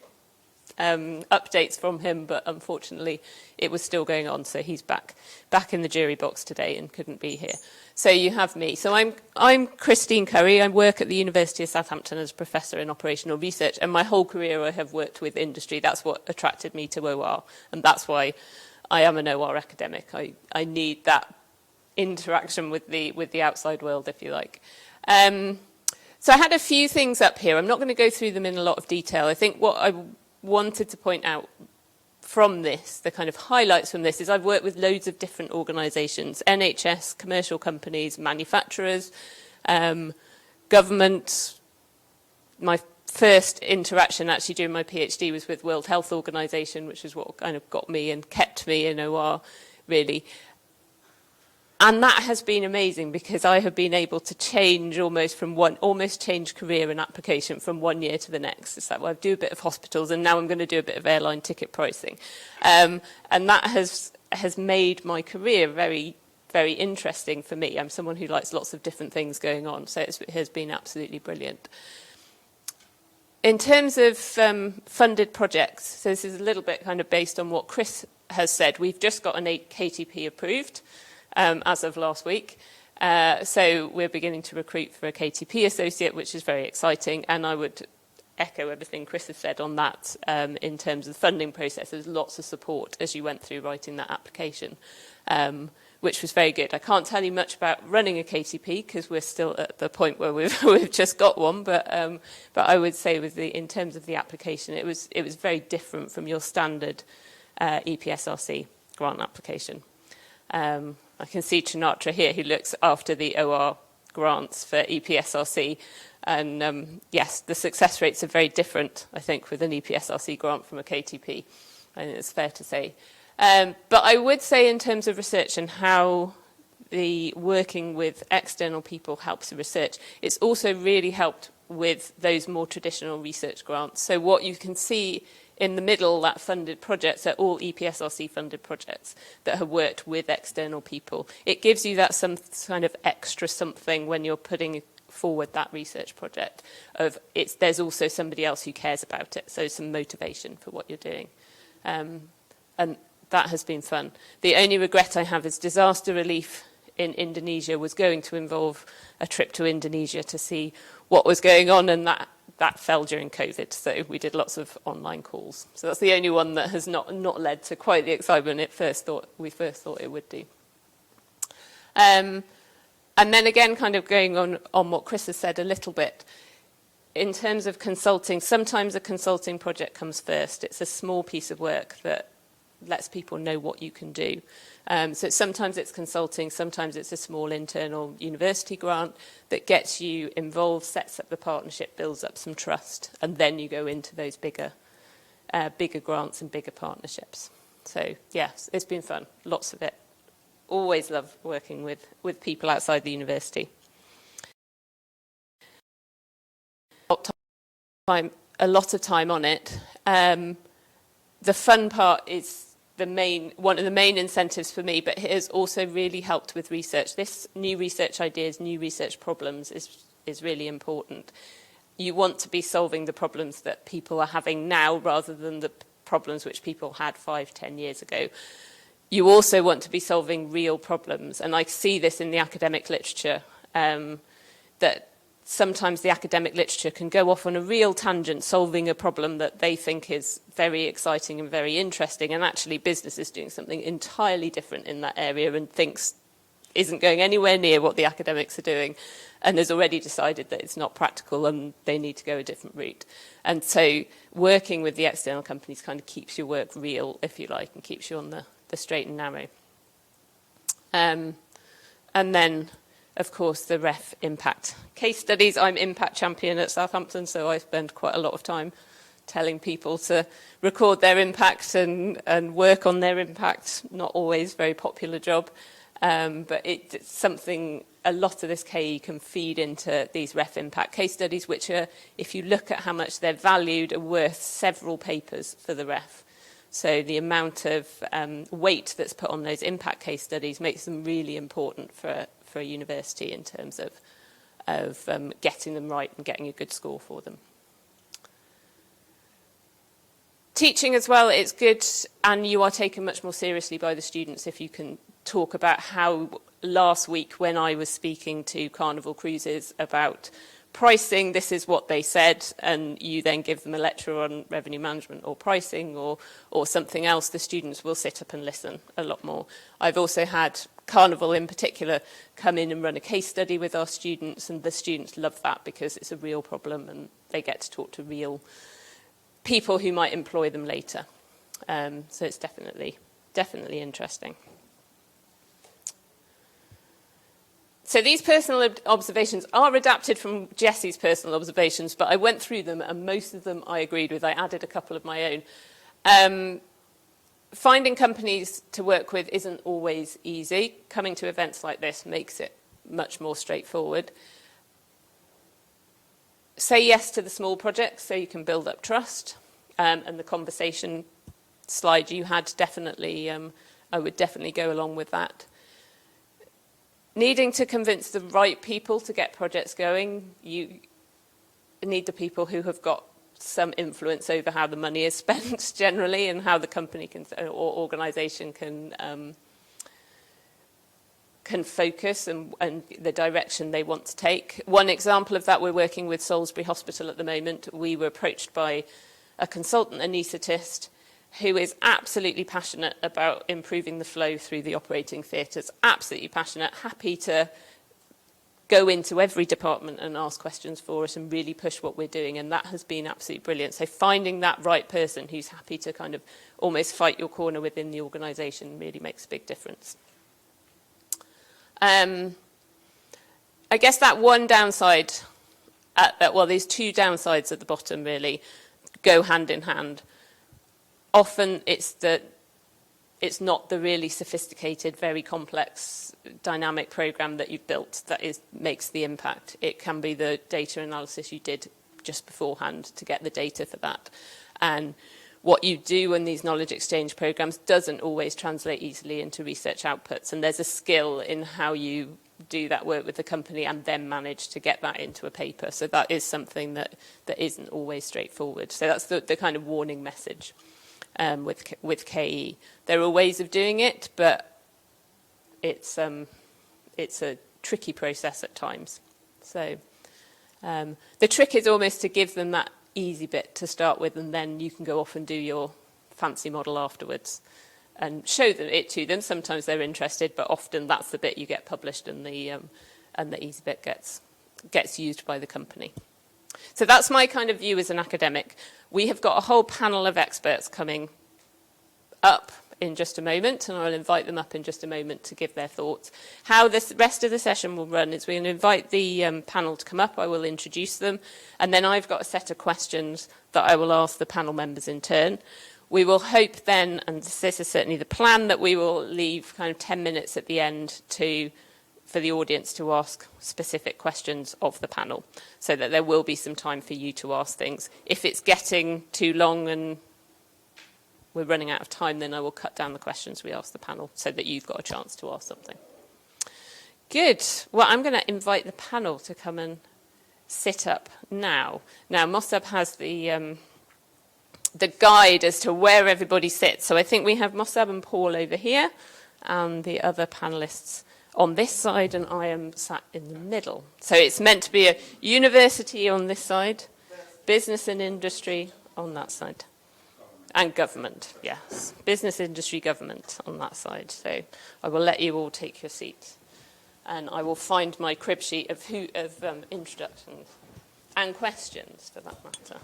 S1: updates from him, but unfortunately it was still going on, so he's back in the jury box today and couldn't be here. So you have me. So I'm Christine Curry. I work at the University of Southampton as a professor in operational research, and my whole career I have worked with industry. That's what attracted me to OR, and that's why I am an OR academic. I need that interaction with the outside world, if you like. So I had a few things up here. I'm not going to go through them in a lot of detail. I think what I wanted to point out from this, the kind of highlights from this, is I've worked with loads of different organisations, NHS, commercial companies, manufacturers, government. My first interaction actually during my PhD was with World Health Organization, which is what kind of got me and kept me in OR, really. And that has been amazing because I have been able to change almost change career and application from one year to the next. It's like, well, I do a bit of hospitals and now I'm going to do a bit of airline ticket pricing. And that has made my career very, very interesting for me. I'm someone who likes lots of different things going on, so it has been absolutely brilliant. In terms of funded projects, so this is a little bit kind of based on what Chris has said, we've just got an KTP approved as of last week. So we're beginning to recruit for a KTP associate, which is very exciting. And I would echo everything Chris has said on that in terms of the funding process. There's lots of support as you went through writing that application, which was very good. I can't tell you much about running a KTP because we're still at the point where we've just got one. But I would say in terms of the application, it was very different from your standard EPSRC grant application. I can see Chinatra here, who looks after the OR grants for EPSRC. And yes, the success rates are very different, I think, with an EPSRC grant from a KTP. I think it's fair to say. But I would say in terms of research and how the working with external people helps the research, it's also really helped with those more traditional research grants. So what you can see in the middle, that funded projects are all EPSRC funded projects that have worked with external people. It gives you that some kind of extra something when you're putting forward that research project of there's also somebody else who cares about it. So some motivation for what you're doing. And that has been fun. The only regret I have is disaster relief in Indonesia was going to involve a trip to Indonesia to see what was going on, and that fell during COVID, so we did lots of online calls. So that's the only one that has not led to quite the excitement we first thought it would do. And then again, kind of going on what Chris has said a little bit, in terms of consulting, sometimes a consulting project comes first. It's a small piece of work that lets people know what you can do. So sometimes it's consulting, sometimes it's a small internal university grant that gets you involved, sets up the partnership, builds up some trust, and then you go into those bigger grants and bigger partnerships. So yes, it's been fun, lots of it. Always love working with people outside the university. A lot of time on it. The fun part is one of the main incentives for me, but it has also really helped with research. This new research ideas, new research problems is really important. You want to be solving the problems that people are having now rather than the problems which people had 5-10 years ago. You also want to be solving real problems, and I see this in the academic literature, that sometimes the academic literature can go off on a real tangent solving a problem that they think is very exciting and very interesting, and actually business is doing something entirely different in that area and isn't going anywhere near what the academics are doing and has already decided that it's not practical and they need to go a different route. And so working with the external companies kind of keeps your work real, if you like, and keeps you on the straight and narrow. And then, of course, the REF impact case studies. I'm impact champion at Southampton, so I spend quite a lot of time telling people to record their impact and work on their impact. Not always a very popular job, but it's something, a lot of this KE can feed into these REF impact case studies, which are, if you look at how much they're valued, are worth several papers for the REF. So the amount of weight that's put on those impact case studies makes them really important for a university in terms of getting them right and getting a good score for them. Teaching as well, it's good, and you are taken much more seriously by the students if you can talk about how last week when I was speaking to Carnival Cruises about pricing, this is what they said, and you then give them a lecture on revenue management or pricing or something else, the students will sit up and listen a lot more. I've also had Carnival in particular come in and run a case study with our students, and the students love that because it's a real problem and they get to talk to real people who might employ them later. So it's definitely interesting. So these personal observations are adapted from Jessie's personal observations, but I went through them and most of them I agreed with. I added a couple of my own. Finding companies to work with isn't always easy. Coming to events like this makes it much more straightforward. Say yes to the small projects so you can build up trust. And the conversation slide you had definitely, I would definitely go along with that. Needing to convince the right people to get projects going, you need the people who have got some influence over how the money is spent generally and how the company can, or organisation can focus and the direction they want to take. One example of that, we're working with Salisbury Hospital at the moment. We were approached by a consultant anaesthetist who is absolutely passionate about improving the flow through the operating theatres, absolutely passionate, happy to go into every department and ask questions for us and really push what we're doing, and that has been absolutely brilliant. So finding that right person who's happy to kind of almost fight your corner within the organisation really makes a big difference. I guess that one downside, well, there's two downsides at the bottom really, go hand in hand. Often it's not the really sophisticated, very complex, dynamic program that you've built that makes the impact. It can be the data analysis you did just beforehand to get the data for that. And what you do in these knowledge exchange programs doesn't always translate easily into research outputs. And there's a skill in how you do that work with the company and then manage to get that into a paper. So that is something that isn't always straightforward. So that's the kind of warning message. With KE. There are ways of doing it, but it's a tricky process at times. So the trick is almost to give them that easy bit to start with, and then you can go off and do your fancy model afterwards and show it to them. Sometimes they're interested, but often that's the bit you get published, and the easy bit gets used by the company. So that's my kind of view as an academic. We have got a whole panel of experts coming up in just a moment, and I'll invite them up in just a moment to give their thoughts. How the rest of the session will run is we're going to invite the panel to come up. I will introduce them, and then I've got a set of questions that I will ask the panel members in turn. We will hope then, and this is certainly the plan, that we will leave kind of 10 minutes at the end for the audience to ask specific questions of the panel, so that there will be some time for you to ask things. If it's getting too long and we're running out of time, then I will cut down the questions we ask the panel so that you've got a chance to ask something. Good. Well, I'm going to invite the panel to come and sit up now. Now, Mossab has the guide as to where everybody sits. So I think we have Mossab and Paul over here, and the other panellists on this side, and I am sat in the middle. So it's meant to be a university on this side, business and industry on that side, and government, yes. Business, industry, government on that side. So I will let you all take your seats, and I will find my crib sheet of introductions and questions for that matter.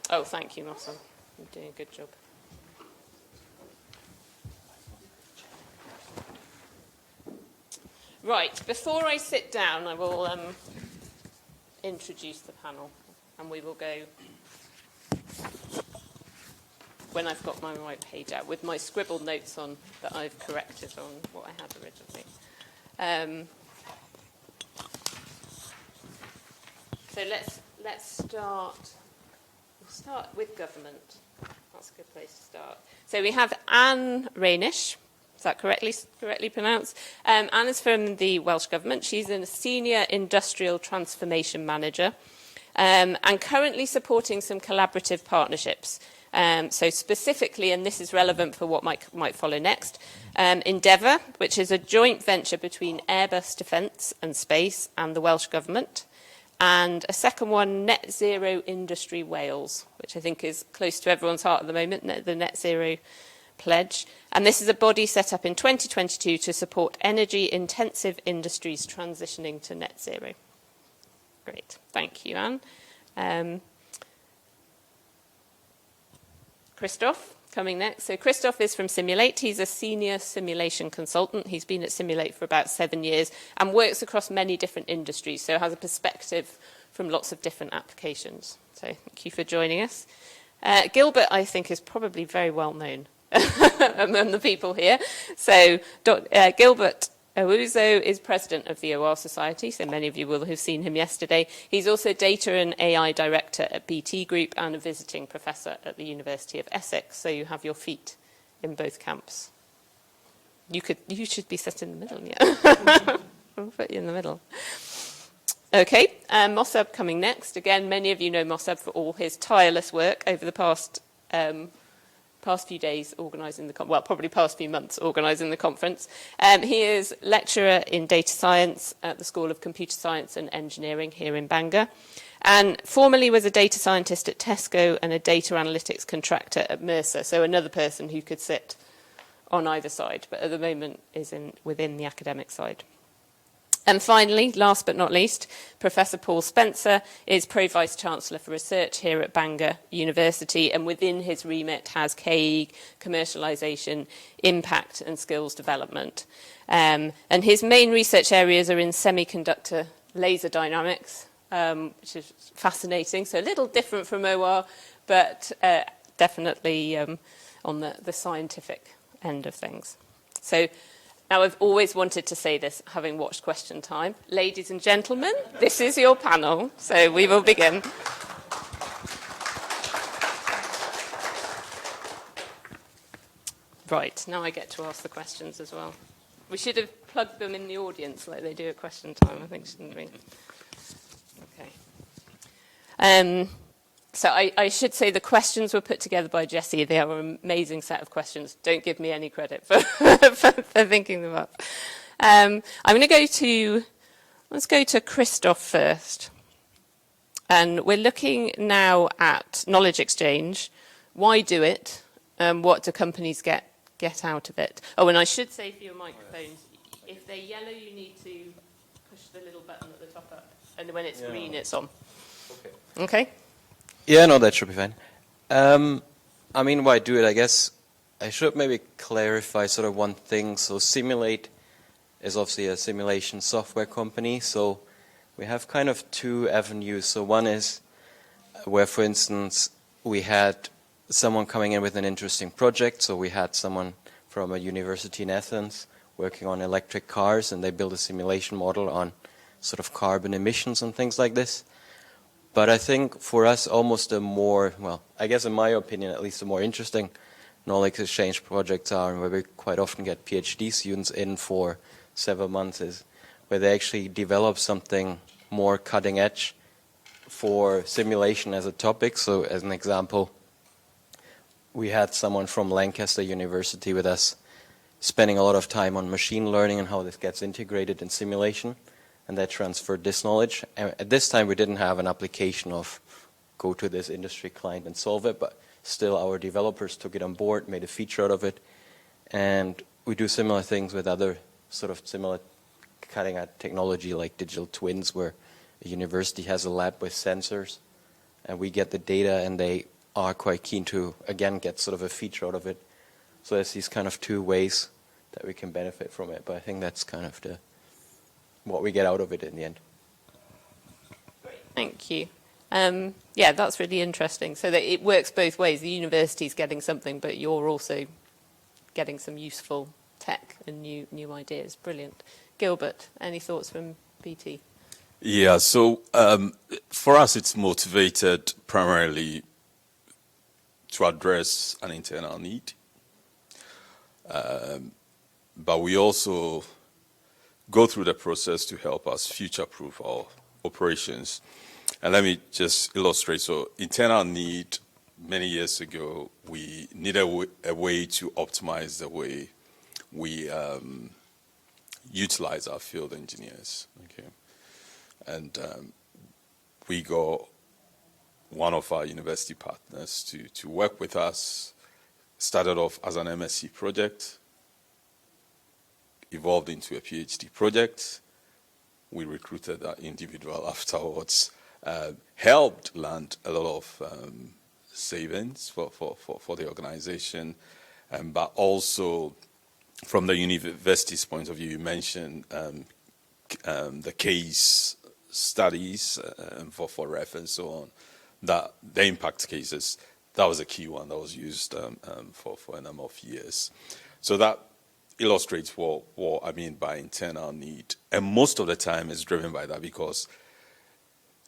S1: Oh, thank you, Mossab. You're doing a good job. Right, before I sit down, I will introduce the panel, and we will go, when I've got my right page out, with my scribbled notes on that I've corrected on what I had originally. So let's start. We'll start with government. That's a good place to start. So we have Anne Rainish. Is that correctly pronounced? Anne is from the Welsh Government. She's a Senior Industrial Transformation Manager and currently supporting some collaborative partnerships So specifically, and this is relevant for what might follow next, Endeavour, which is a joint venture between Airbus Defence and Space and the Welsh Government, and a second one, Net Zero Industry Wales, which I think is close to everyone's heart at the moment, the Net Zero Pledge. And this is a body set up in 2022 to support energy-intensive industries transitioning to net zero. Great, thank you, Anne. Christoph, coming next. So Christoph is from Simulate. He's a senior simulation consultant. He's been at Simulate for about 7 years and works across many different industries, so has a perspective from lots of different applications. So thank you for joining us. Gilbert, I think, is probably very well known among the people here. So Gilbert Owuzo is president of the OR Society, so many of you will have seen him yesterday. He's also data and AI director at BT Group and a visiting professor at the University of Essex, so you have your feet in both camps. You should be set in the middle, yeah. We'll put you in the middle. Okay, Mossab coming next. Again, many of you know Mossab for all his tireless work over the past few days organising probably past few months organising the conference. He is lecturer in data science at the School of Computer Science and Engineering here in Bangor, and formerly was a data scientist at Tesco and a data analytics contractor at Mercer, so another person who could sit on either side, but at the moment is within the academic side. And finally, last but not least, Professor Paul Spencer is Pro-Vice Chancellor for Research here at Bangor University, and within his remit has KE, commercialisation, impact and skills development. And his main research areas are in semiconductor laser dynamics, which is fascinating, so a little different from OR, but definitely on the scientific end of things. So now, I've always wanted to say this, having watched Question Time. Ladies and gentlemen, this is your panel, so we will begin. Right, now I get to ask the questions as well. We should have plugged them in the audience like they do at Question Time, I think, shouldn't we? Okay. So I should say the questions were put together by Jessie. They are an amazing set of questions. Don't give me any credit for, for thinking them up. I'm going to let's go to Christoph first. And we're looking now at knowledge exchange. Why do it? What do companies get out of it? Oh, and I should say for your microphones, if they're yellow, you need to push the little button at the top up. And when it's green, it's on. Okay. Okay?
S11: Yeah, no, that should be fine. I mean, why do it? I guess I should maybe clarify sort of one thing. So Simulate is obviously a simulation software company. So we have kind of two avenues. So one is where, for instance, we had someone coming in with an interesting project. So we had someone from a university in Athens working on electric cars, and they built a simulation model on sort of carbon emissions and things like this. But I think for us, almost a more, well, I guess in my opinion, at least a more interesting knowledge exchange projects are, and where we quite often get PhD students in for several months, is where they actually develop something more cutting edge for simulation as a topic. So as an example, we had someone from Lancaster University with us spending a lot of time on machine learning and how this gets integrated in simulation. And they transferred this knowledge. And at this time, we didn't have an application of go to this industry client and solve it, but still our developers took it on board, made a feature out of it. And we do similar things with other sort of similar cutting-edge technology like digital twins, where a university has a lab with sensors, and we get the data, and they are quite keen to, again, get sort of a feature out of it. So there's these kind of two ways that we can benefit from it. But I think that's kind of what we get out of it in the end.
S1: Great, thank you. Yeah, that's really interesting. So that it works both ways. The university's getting something, but you're also getting some useful tech and new ideas. Brilliant. Gilbert, any thoughts from BT?
S12: Yeah, so for us, it's motivated primarily to address an internal need. But we also go through the process to help us future-proof our operations. And let me just illustrate. So internal need many years ago, we needed a way to optimize the way we utilize our field engineers. Okay, and we got one of our university partners to work with us. Started off as an MSc project, evolved into a PhD project. We recruited that individual afterwards, helped land a lot of savings for the organization, but also from the university's point of view, you mentioned the case studies for ref and so on, that the impact cases, that was a key one that was used for a number of years. So that illustrates what I mean by internal need. And most of the time it's driven by that, because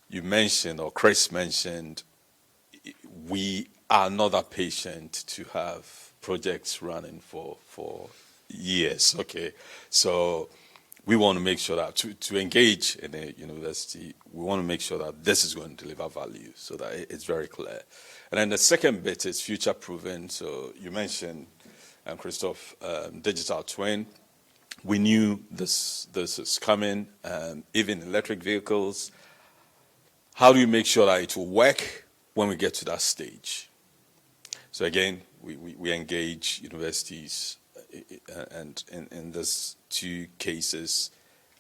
S12: you mentioned, or Chris mentioned, we are not that patient to have projects running for years, okay? So we want to make sure that to engage in a university, we want to make sure that this is going to deliver value, so that it's very clear. And then the second bit is future-proofing. So you mentioned, Christoph, digital twin. We knew this is coming, even electric vehicles. How do you make sure that it will work when we get to that stage? So again, we engage universities, and in these two cases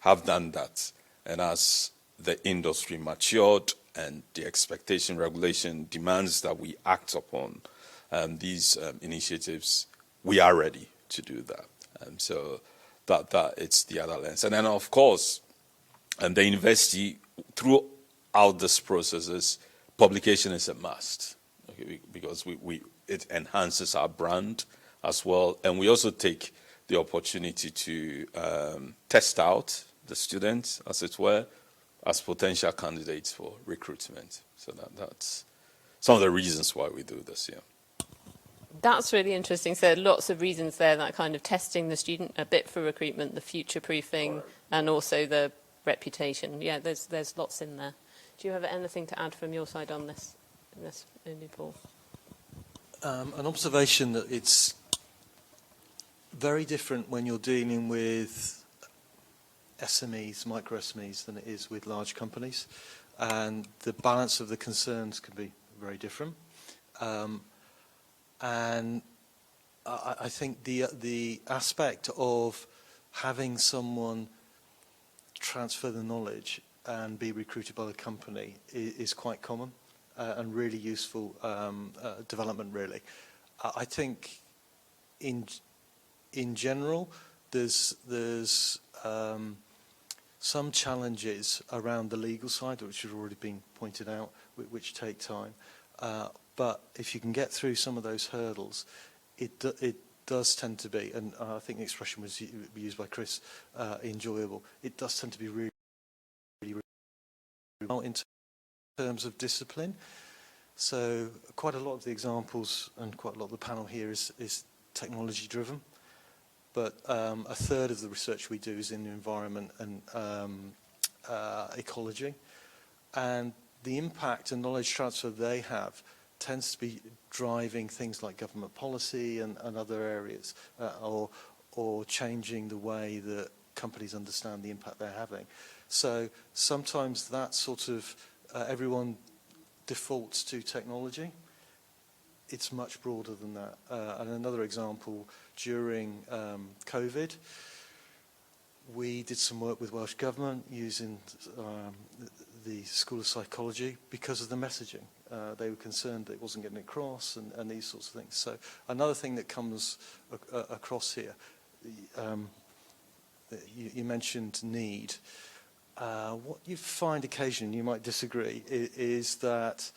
S12: have done that. And as the industry matured and the expectation regulation demands that we act upon these initiatives, we are ready to do that. So that it's the other lens. And then, of course, the university, throughout this process, publication is a must, okay, because it enhances our brand as well. And we also take the opportunity to test out the students, as it were, as potential candidates for recruitment. So that's some of the reasons why we do this, yeah.
S1: That's really interesting. So lots of reasons there, that kind of testing the student a bit for recruitment, the future-proofing, and also the reputation. Yeah, there's lots in there. Do you have anything to add from your side on this, Paul?
S13: An observation that it's very different when you're dealing with SMEs, micro SMEs, than it is with large companies. And the balance of the concerns can be very different. And I think the aspect of having someone transfer the knowledge and be recruited by the company is quite common and really useful development, really. I think in general, there's some challenges around the legal side, which have already been pointed out, which take time. But if you can get through some of those hurdles, it does tend to be, and I think the expression was used by Chris, enjoyable. It does tend to be really in terms of discipline. So quite a lot of the examples and quite a lot of the panel here is technology driven. But a third of the research we do is in the environment and ecology. And the impact and knowledge transfer they have tends to be driving things like government policy and other areas, or changing the way that companies understand the impact they're having. So sometimes that sort of, everyone defaults to technology. It's much broader than that. And another example, during COVID, we did some work with Welsh Government using the School of Psychology because of the messaging. They were concerned that it wasn't getting across and these sorts of things. So another thing that comes across here, you mentioned need. What you find occasionally, you might disagree, is that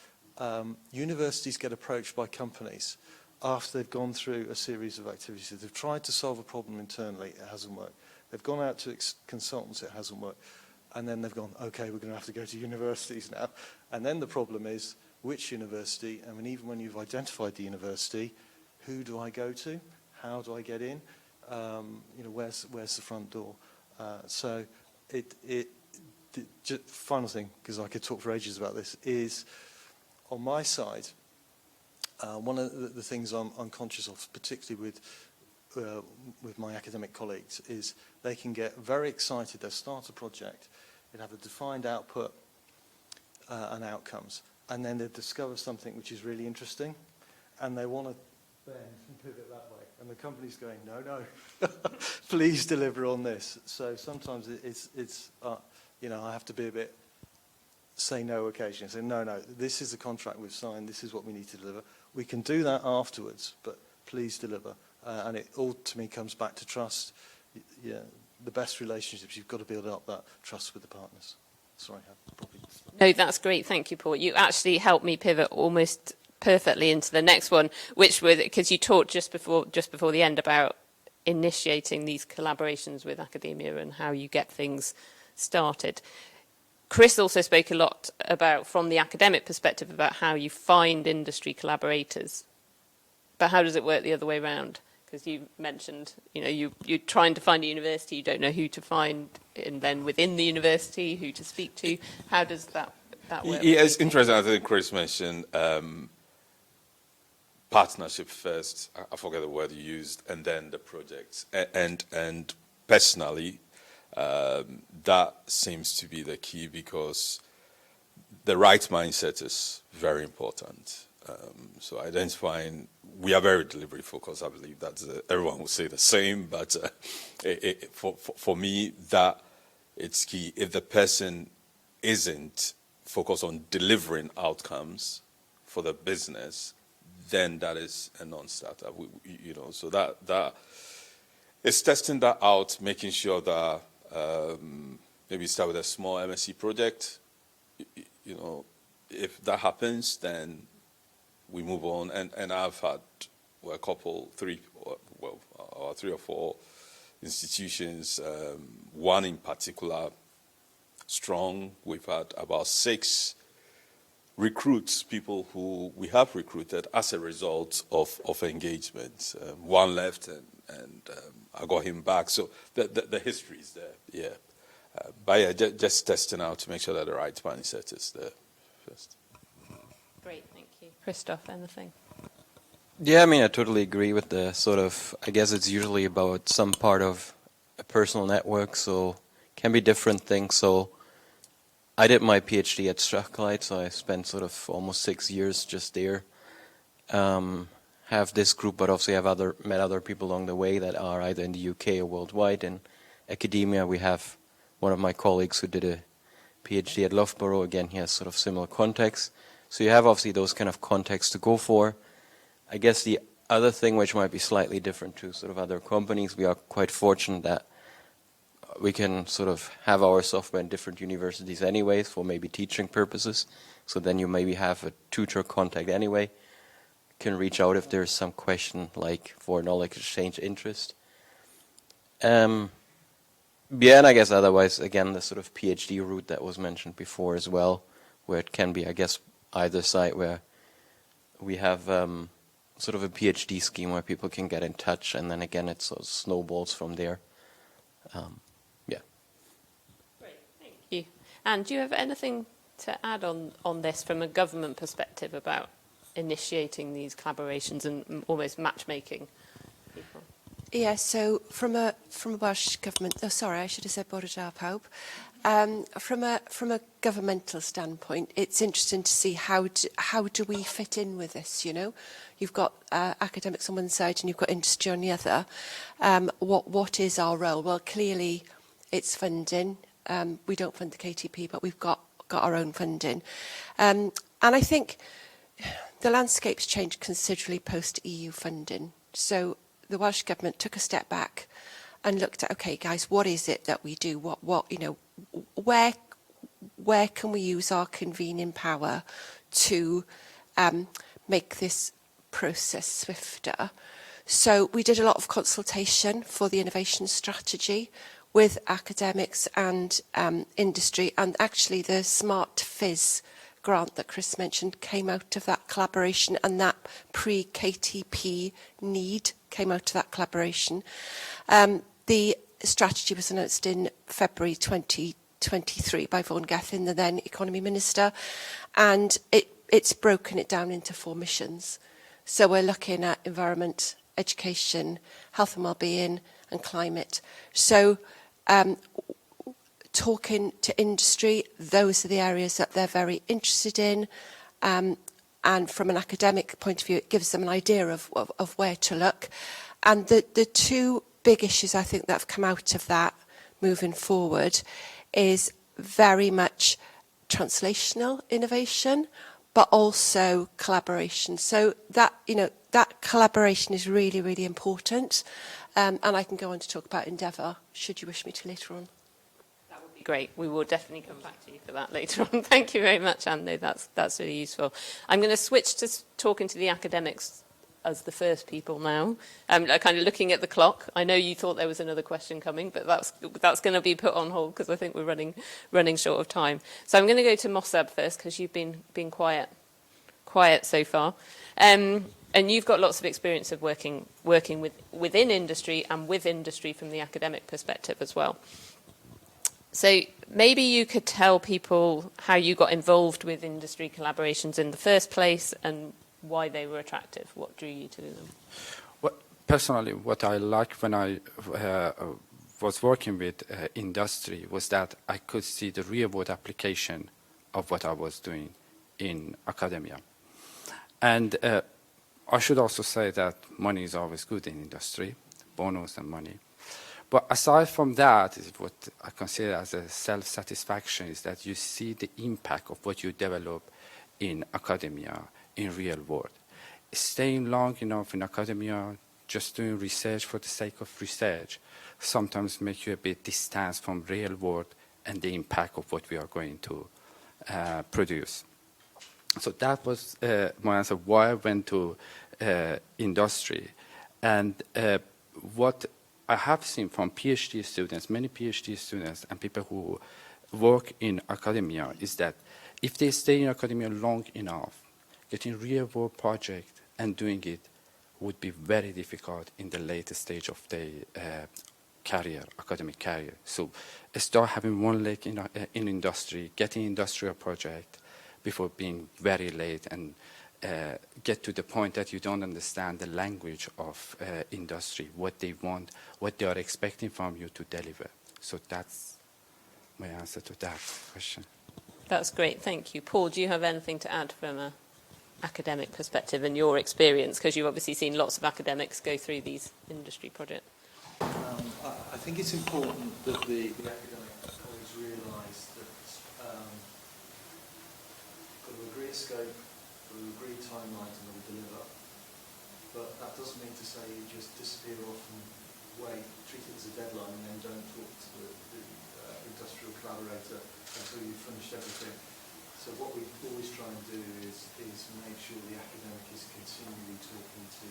S13: universities get approached by companies after they've gone through a series of activities. They've tried to solve a problem internally, it hasn't worked. They've gone out to consultants, it hasn't worked. And then they've gone, okay, we're going to have to go to universities now. And then the problem is, which university? I mean, even when you've identified the university, who do I go to? How do I get in? Where's the front door? So final thing, because I could talk for ages about this, is on my side, one of the things I'm conscious of, particularly with my academic colleagues, is they can get very excited. They'll start a project, it have a defined output and outcomes, and then they discover something which is really interesting, and they want to bend and pivot that way. And the company's going, no, please deliver on this. So sometimes it's I have to be a bit, say no occasionally. Say, no, this is the contract we've signed, this is what we need to deliver. We can do that afterwards, but please deliver. And it all, to me, comes back to trust. Yeah, the best relationships, you've got to build up that trust with the partners. Sorry, I probably...
S1: No, that's great. Thank you, Paul. You actually helped me pivot almost perfectly into the next one, which was because you talked just before the end about initiating these collaborations with academia and how you get things started. Chris also spoke a lot about, from the academic perspective, about how you find industry collaborators. But how does it work the other way around? Because you mentioned, you're trying to find a university, you don't know who to find, and then within the university, who to speak to. How does that work?
S12: Yeah, it's interesting. I think Chris mentioned partnership first. I forget the word you used, and then the projects. And personally, that seems to be the key, because the right mindset is very important. So identifying, we are very delivery focused. I believe that everyone will say the same, but for me, that it's key. If the person isn't focused on delivering outcomes for the business, then that is a non-starter. So that it's testing that out, making sure that maybe start with a small MSc project. If that happens, then we move on. And I've had three or four institutions. One in particular, strong. We've had about 6 recruits, people who we have recruited as a result of engagement. One left, and I got him back. So the history is there, yeah. But yeah, just testing out to make sure that the right mindset is there first.
S1: Great, thank you. Christoph, anything?
S11: Yeah, I mean, I totally agree with the sort of, I guess it's usually about some part of a personal network, so can be different things. So I did my PhD at Strathclyde, so I spent sort of almost 6 years just there. Have this group, but obviously I've met other people along the way that are either in the UK or worldwide. In academia, we have one of my colleagues who did a PhD at Loughborough. Again, he has sort of similar context. So you have obviously those kind of contexts to go for. I guess the other thing, which might be slightly different to sort of other companies, we are quite fortunate that we can sort of have our software in different universities anyways for maybe teaching purposes. So then you maybe have a tutor contact anyway. Can reach out if there's some question like for knowledge exchange interest. Yeah, and I guess otherwise, again, the sort of PhD route that was mentioned before as well, where it can be, I guess, either side where we have sort of a PhD scheme where people can get in touch, and then again, it sort of snowballs from there. Yeah.
S1: Great, thank you. And do you have anything to add on this from a government perspective about initiating these collaborations and almost matchmaking people?
S14: Yeah, so from a Welsh government, sorry, I should have said Bore da pawb. From a governmental standpoint, it's interesting to see how do we fit in with this. You've got academics on one side and you've got industry on the other. What is our role? Well, clearly, it's funding. We don't fund the KTP, but we've got our own funding, and I think the landscape's changed considerably post EU funding. So the Welsh Government took a step back and looked at, okay, guys, what is it that we do? Where can we use our convening power to make this process swifter? So we did a lot of consultation for the innovation strategy with academics and industry, and actually the Smart Fizz grant that Chris mentioned came out of that collaboration, and that pre-KTP need came out of that collaboration. The strategy was announced in February 2023 by Vaughan Gethin, the then Economy Minister, and it's broken it down into 4 missions. So we're looking at environment, education, health and well-being, and climate. So talking to industry, those are the areas that they're very interested in. And from an academic point of view, it gives them an idea of where to look. And the two big issues I think that have come out of that moving forward is very much translational innovation, but also collaboration. So that, that collaboration is really, really important. And I can go on to talk about Endeavour, should you wish me to later on.
S1: That would be great. We will definitely come back to you for that later on. Thank you very much, Andy. That's really useful. I'm going to switch to talking to the academics as the first people now. Kind of looking at the clock. I know you thought there was another question coming, but that's going to be put on hold because I think we're running short of time. So I'm going to go to Mossab first because you've been quiet so far. And you've got lots of experience of working within industry and with industry from the academic perspective as well. So maybe you could tell people how you got involved with industry collaborations in the first place and why they were attractive. What drew you to them?
S15: Well, personally, what I liked when I was working with industry was that I could see the real-world application of what I was doing in academia. And I should also say that money is always good in industry, bonus and money. But aside from that, what I consider as a self-satisfaction is that you see the impact of what you develop in academia, in real world. Staying long enough in academia, just doing research for the sake of research, sometimes make you a bit distant from real world and the impact of what we are going to produce. So that was my answer why I went to industry. And what I have seen from PhD students, many PhD students and people who work in academia is that if they stay in academia long enough, getting real-world project and doing it would be very difficult in the later stage of their career, academic career. So start having one leg in industry, getting industrial project before being very late and get to the point that you don't understand the language of industry, what they want, what they are expecting from you to deliver. So that's my answer to that question.
S1: That's great, thank you. Paul, do you have anything to add from an academic perspective and your experience? Because you've obviously seen lots of academics go through these industry projects.
S13: I think it's important that the academic colleagues realise that got to agree a scope, got to agree timelines and got to deliver. But that doesn't mean to say you just disappear off and wait, treat it as a deadline and then don't talk to the industrial collaborator until you've finished everything. So what we always try and do is make sure the academic is continually talking to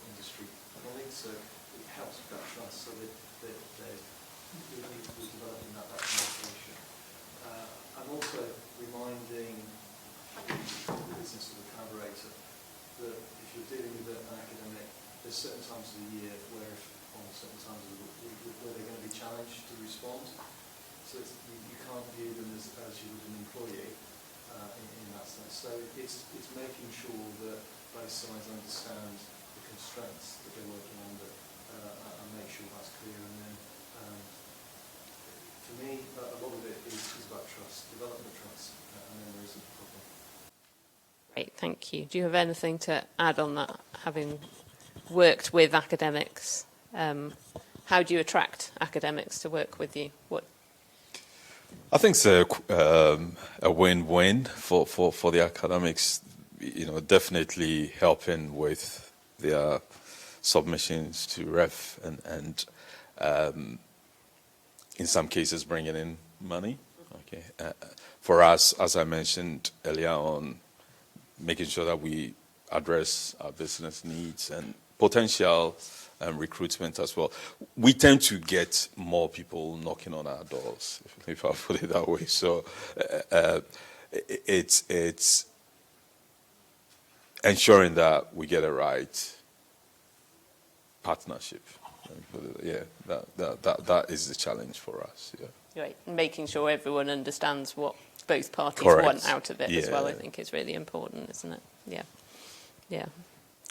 S13: industry colleagues, so it helps with that trust, so that we're developing that communication. I'm also reminding the business of the collaborator that if you're dealing with an academic, there's certain times of the year where, or certain times of the week, where they're going to be challenged to respond. So you can't view them as you would an employee in that sense. So it's making sure that both sides understand the constraints that they're working under and make sure that's clear. And then, for me, a lot of it is about trust, development of trust, and then there isn't a problem.
S1: Great, thank you. Do you have anything to add on that, having worked with academics? How do you attract academics to work with you?
S12: I think it's a win-win for the academics. Definitely helping with their submissions to REF and in some cases bringing in money. Okay, for us, as I mentioned earlier on, making sure that we address our business needs and potential recruitment as well. We tend to get more people knocking on our doors, if I put it that way. So it's ensuring that we get a right partnership. Yeah, that is the challenge for us. Yeah.
S1: Right, making sure everyone understands what both parties
S12: Correct.
S1: want out of it as well, I think is really important, isn't it? Yeah.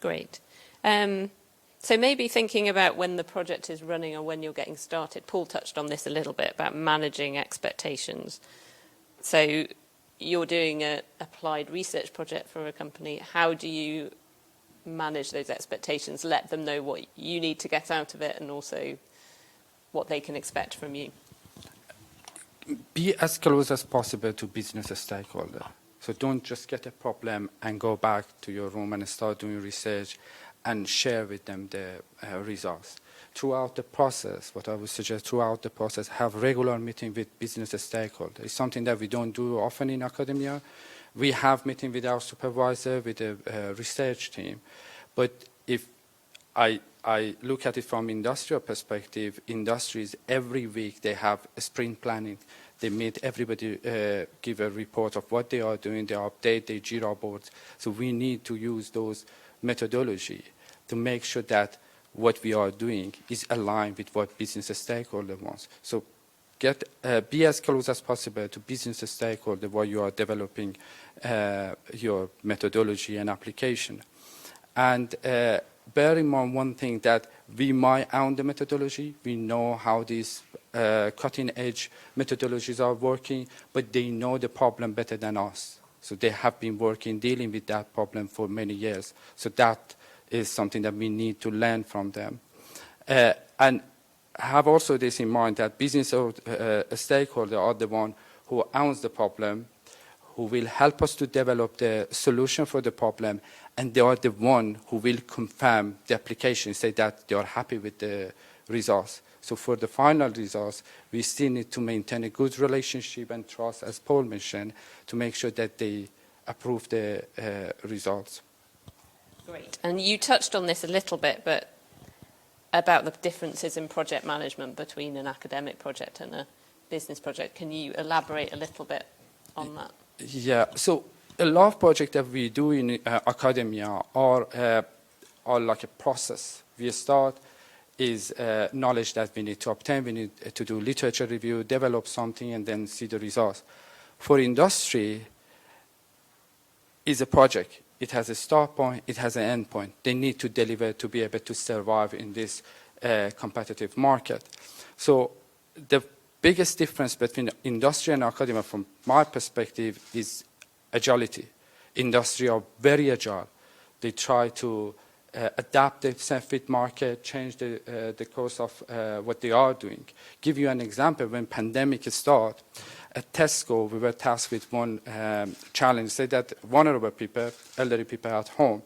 S1: Great. So maybe thinking about when the project is running or when you're getting started. Paul touched on this a little bit about managing expectations. So you're doing an applied research project for a company. How do you manage those expectations, let them know what you need to get out of it and also what they can expect from you?
S15: Be as close as possible to business stakeholder. So don't just get a problem and go back to your room and start doing research and share with them the results. Throughout the process, what I would suggest throughout the process, have regular meeting with business stakeholders. It's something that we don't do often in academia. We have meeting with our supervisor, with the research team. But if I look at it from industrial perspective, industries every week they have a sprint planning. They meet everybody, give a report of what they are doing, they update their Jira boards. So we need to use those methodology to make sure that what we are doing is aligned with what business stakeholder wants. So be as close as possible to business stakeholder while you are developing your methodology and application. And bear in mind one thing, that we might own the methodology. We know how these cutting-edge methodologies are working, but they know the problem better than us. So they have been dealing with that problem for many years. So that is something that we need to learn from them. And have also this in mind, that business stakeholders are the one who owns the problem, who will help us to develop the solution for the problem, and they are the one who will confirm the application, say that they are happy with the results. So for the final results, we still need to maintain a good relationship and trust, as Paul mentioned, to make sure that they approve the results.
S1: Great. And you touched on this a little bit, but about the differences in project management between an academic project and a business project. Can you elaborate a little bit on that?
S15: Yeah. So a lot of projects that we do in academia are like a process. We start is knowledge that we need to obtain. We need to do literature review, develop something, and then see the results. For industry, is a project. It has a start point, it has an end point. They need to deliver to be able to survive in this competitive market. So the biggest difference between industry and academia, from my perspective, is agility. Industry are very agile. They try to adapt the fit market, change the course of what they are doing. Give you an example. When pandemic started, at Tesco, we were tasked with one challenge. Say that vulnerable people, elderly people at home,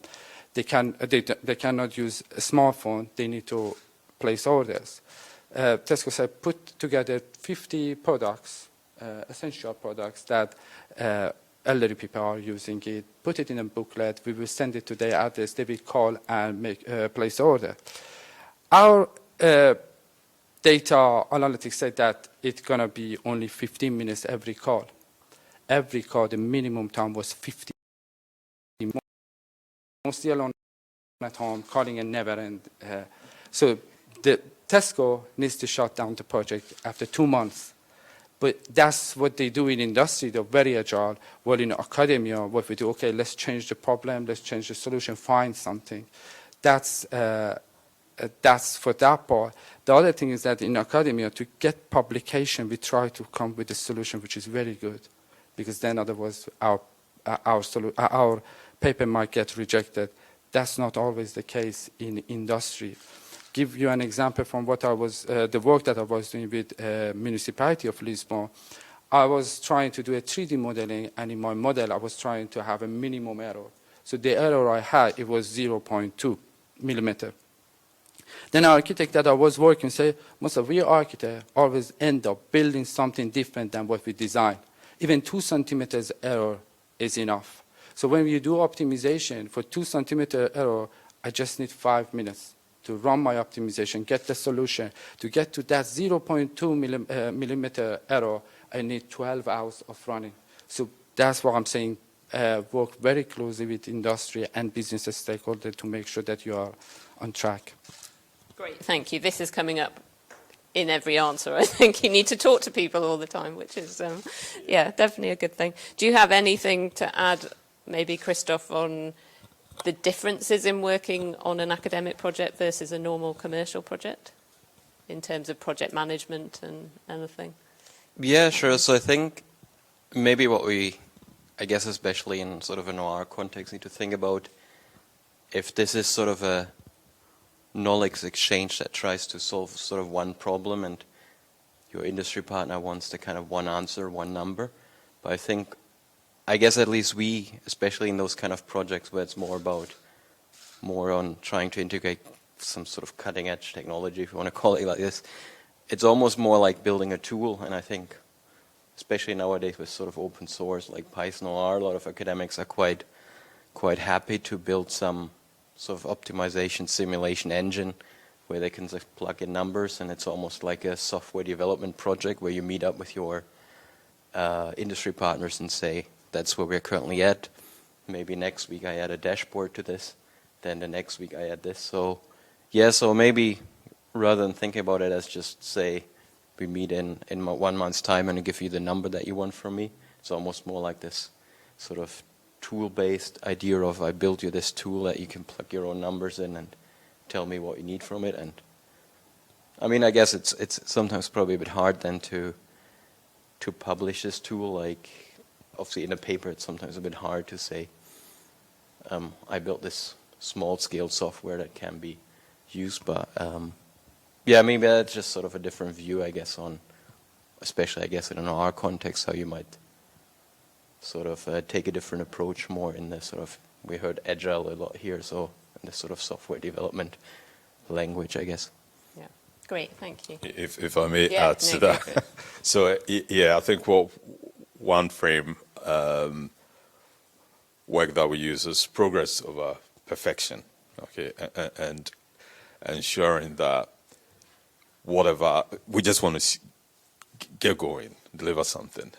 S15: they cannot use a smartphone. They need to place orders. Tesco said, put together 50 products, essential products that elderly people are using it. Put it in a booklet. We will send it to their address. They will call and place order. Our data analytics said that it's going to be only 15 minutes every call. Every call, the minimum time was 50 minutes. Mostly alone at home, calling and never end. So the Tesco needs to shut down the project after 2 months. But that's what they do in industry. They're very agile. Well, in academia, what we do, okay, let's change the problem, let's change the solution, find something. That's for that part. The other thing is that in academia, to get publication, we try to come with a solution which is very good, because then otherwise our paper might get rejected. That's not always the case in industry. Give you an example from what the work that I was doing with municipality of Lisbon. I was trying to do a 3D modeling, and in my model, I was trying to have a minimum error. So the error I had, it was 0.2 millimeter. Then our architect that I was working said, most of we architects always end up building something different than what we design. Even 2 centimeters error is enough. So when you do optimization for 2 centimeter error, I just need 5 minutes to run my optimization, get the solution. To get to that 0.2 millimeter error, I need 12 hours of running. So that's what I'm saying. Work very closely with industry and business stakeholders to make sure that you are on track.
S1: Great, thank you. This is coming up in every answer. I think you need to talk to people all the time, which is, yeah, definitely a good thing. Do you have anything to add, maybe, Christoph, on the differences in working on an academic project versus a normal commercial project in terms of project management and anything?
S11: Yeah, sure. So I think maybe what we, I guess especially in sort of an OR context, need to think about if this is sort of a knowledge exchange that tries to solve sort of one problem and your industry partner wants the kind of one answer, one number. But I think, I guess at least we, especially in those kind of projects where it's more on trying to integrate some sort of cutting edge technology, if you want to call it like this, it's almost more like building a tool. And I think, especially nowadays with sort of open source like Python or R, a lot of academics are quite happy to build some sort of optimization simulation engine where they can just plug in numbers, and it's almost like a software development project where you meet up with your industry partners and say, that's where we're currently at. Maybe next week I add a dashboard to this, then the next week I add this. So yeah, so maybe rather than thinking about it as just say, we meet in 1 month's time and I give you the number that you want from me, it's almost more like this sort of tool-based idea of I build you this tool that you can plug your own numbers in and tell me what you need from it. And I mean, I guess it's sometimes probably a bit hard then to publish this tool. Like obviously in a paper it's sometimes a bit hard to say I built this small-scale software that can be used, but yeah, maybe that's just sort of a different view, I guess, on especially I guess in an R context, how you might sort of take a different approach more in the sort of, we heard agile a lot here, so in the sort of software development language, I guess.
S1: Yeah, great, thank you.
S12: If I may add to that. So yeah, I think one frame work that we use is progress over perfection, okay, and ensuring that whatever, we just want to get going, deliver something.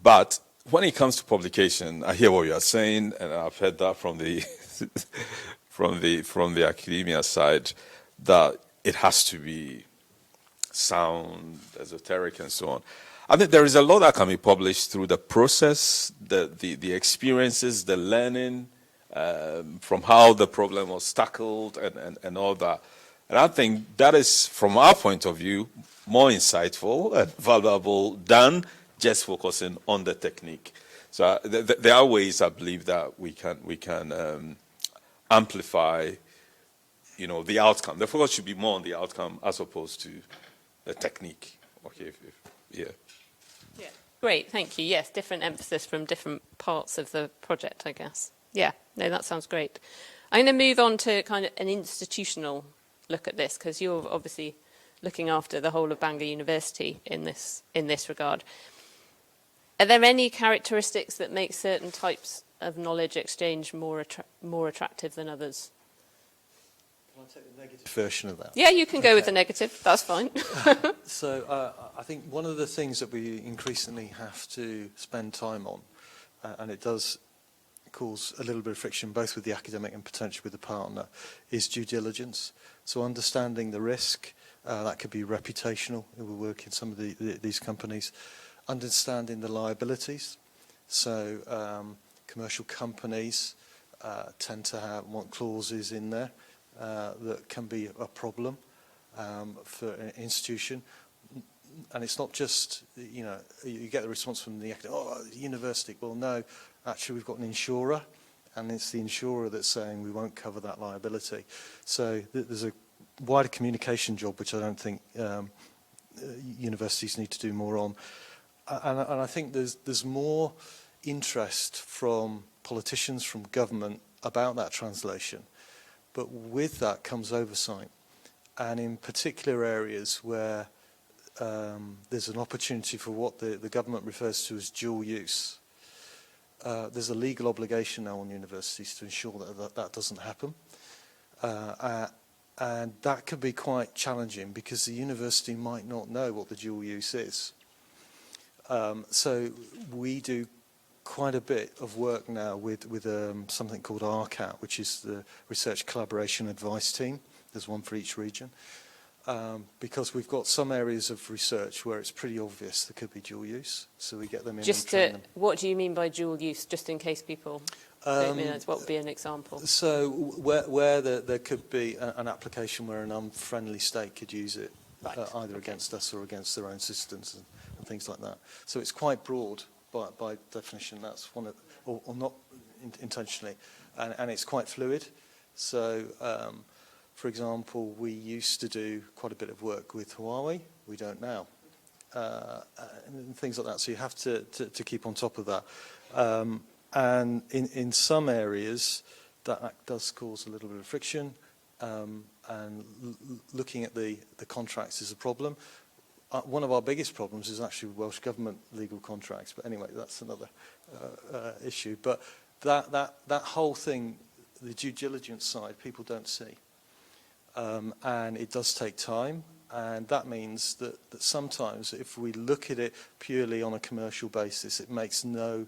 S12: But when it comes to publication, I hear what you are saying, and I've heard that from the from the academia side, that it has to be sound, esoteric, and so on. I think there is a lot that can be published through the process, the experiences, the learning, from how the problem was tackled, and all that. And I think that is, from our point of view, more insightful and valuable than just focusing on the technique. So there are ways, I believe, that we can amplify, the outcome. The focus should be more on the outcome as opposed to the technique. Okay, yeah.
S1: Yeah. Great, thank you. Yes, different emphasis from different parts of the project, I guess. Yeah, no, that sounds great. I'm going to move on to kind of an institutional look at this, because you're obviously looking after the whole of Bangor University in this regard. Are there any characteristics that make certain types of knowledge exchange more attractive than others?
S13: Can I take the negative version of that?
S1: Yeah, you can go with the negative. That's fine.
S13: So I think one of the things that we increasingly have to spend time on, and it does cause a little bit of friction both with the academic and potentially with the partner, is due diligence. So understanding the risk, that could be reputational. We work in some of these companies. Understanding the liabilities. So commercial companies tend to want clauses in there that can be a problem for an institution. And it's not just, you get the response from the university. Well, no, actually we've got an insurer, and it's the insurer that's saying we won't cover that liability. So there's a wider communication job, which I don't think universities need to do more on. And I think there's more interest from politicians, from government about that translation. But with that comes oversight. And in particular areas where there's an opportunity for what the government refers to as dual use, there's a legal obligation now on universities to ensure that doesn't happen. And that could be quite challenging because the university might not know what the dual use is. So we do quite a bit of work now with something called RCAT, which is the Research Collaboration Advice Team. There's one for each region. because we've got some areas of research where it's pretty obvious there could be dual use, so we get them in
S1: Just
S13: and train them.
S1: what do you mean by dual use, just in case people don't realise? What would be an example?
S13: So where there could be an application where an unfriendly state could use it,
S1: Right.
S13: Either against us or against their own systems and things like that. So it's quite broad by definition. That's one of, or not intentionally, and it's quite fluid. So, for example, we used to do quite a bit of work with Huawei. We don't now, and things like that. So you have to keep on top of that. And in some areas, that does cause a little bit of friction. And looking at the contracts is a problem. One of our biggest problems is actually Welsh Government legal contracts. But anyway, that's another issue. But that whole thing, the due diligence side, people don't see. And it does take time. And that means that sometimes if we look at it purely on a commercial basis, it makes no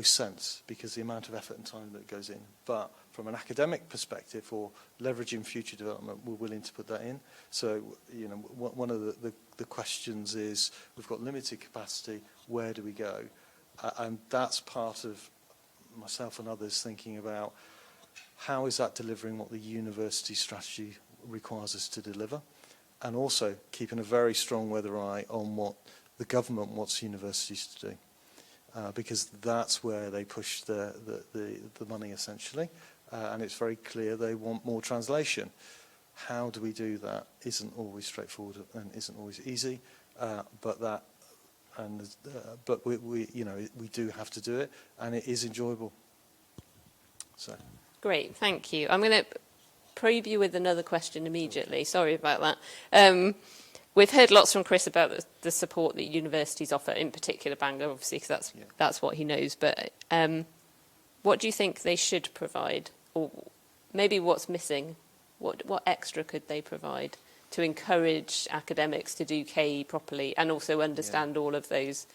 S13: sense because the amount of effort and time that goes in. But from an academic perspective or leveraging future development, we're willing to put that in. So, you know, one of the questions is, we've got limited capacity, where do we go? And that's part of myself and others thinking about how is that delivering what the university strategy requires us to deliver, and also keeping a very strong weather eye on what the government wants universities to do. Because that's where they push the money essentially, and it's very clear they want more translation. How do we do that? Isn't always straightforward and isn't always easy, but we you know, we do have to do it, and it is enjoyable. So
S1: Great, thank you. I'm going to probe you with another question immediately. Sorry about that. We've heard lots from Chris about the support that universities offer, in particular Bangor, obviously, because that's what he knows. But what do you think they should provide, or maybe what's missing? What extra could they provide to encourage academics to do KE properly and also understand all of those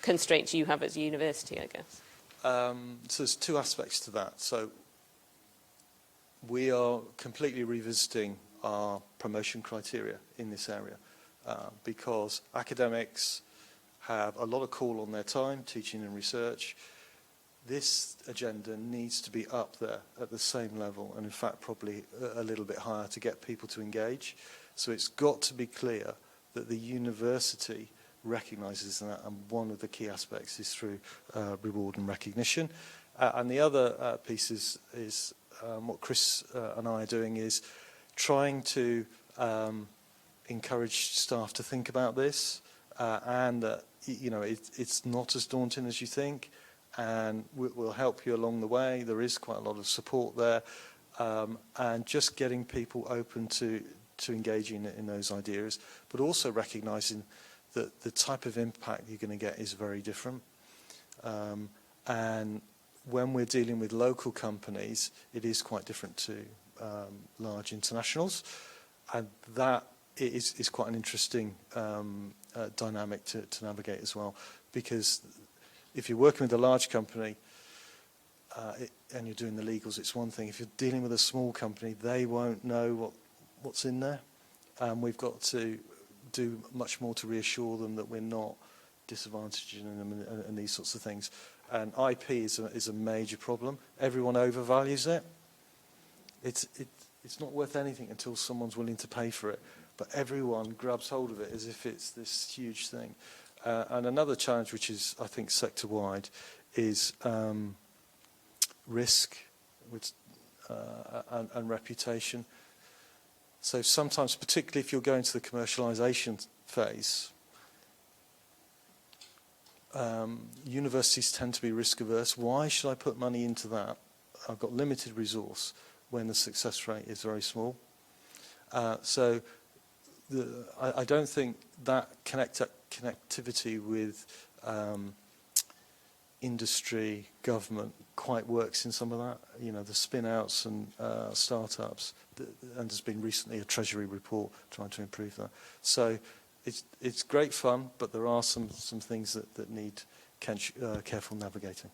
S1: constraints you have as a university, I guess?
S13: So there's two aspects to that. So we are completely revisiting our promotion criteria in this area because academics have a lot of call on their time, teaching and research. This agenda needs to be up there at the same level, and in fact probably a little bit higher, to get people to engage. So it's got to be clear that the university recognises that, and one of the key aspects is through reward and recognition. And the other piece is what Chris and I are doing is trying to encourage staff to think about this, and you know, it's not as daunting as you think, and we'll help you along the way. There is quite a lot of support there, and just getting people open to engaging in those ideas, but also recognising that the type of impact you're going to get is very different. And when we're dealing with local companies, it is quite different to large internationals, and that is quite an interesting dynamic to navigate as well, because if you're working with a large company and you're doing the legals, it's one thing. If you're dealing with a small company, they won't know what's in there, and we've got to do much more to reassure them that we're not disadvantaging them and these sorts of things. And IP is a major problem. Everyone overvalues it. It's not worth anything until someone's willing to pay for it. But everyone grabs hold of it as if it's this huge thing. And another challenge, which is, I think, sector-wide, is risk and reputation. So sometimes, particularly if you're going to the commercialisation phase, universities tend to be risk-averse. Why should I put money into that? I've got limited resource, when the success rate is very small. So I don't think that connectivity with industry, government quite works in some of that. You know, the spin-outs and startups, and there's been recently a Treasury report trying to improve that. So it's great fun, but there are some things that need careful navigating.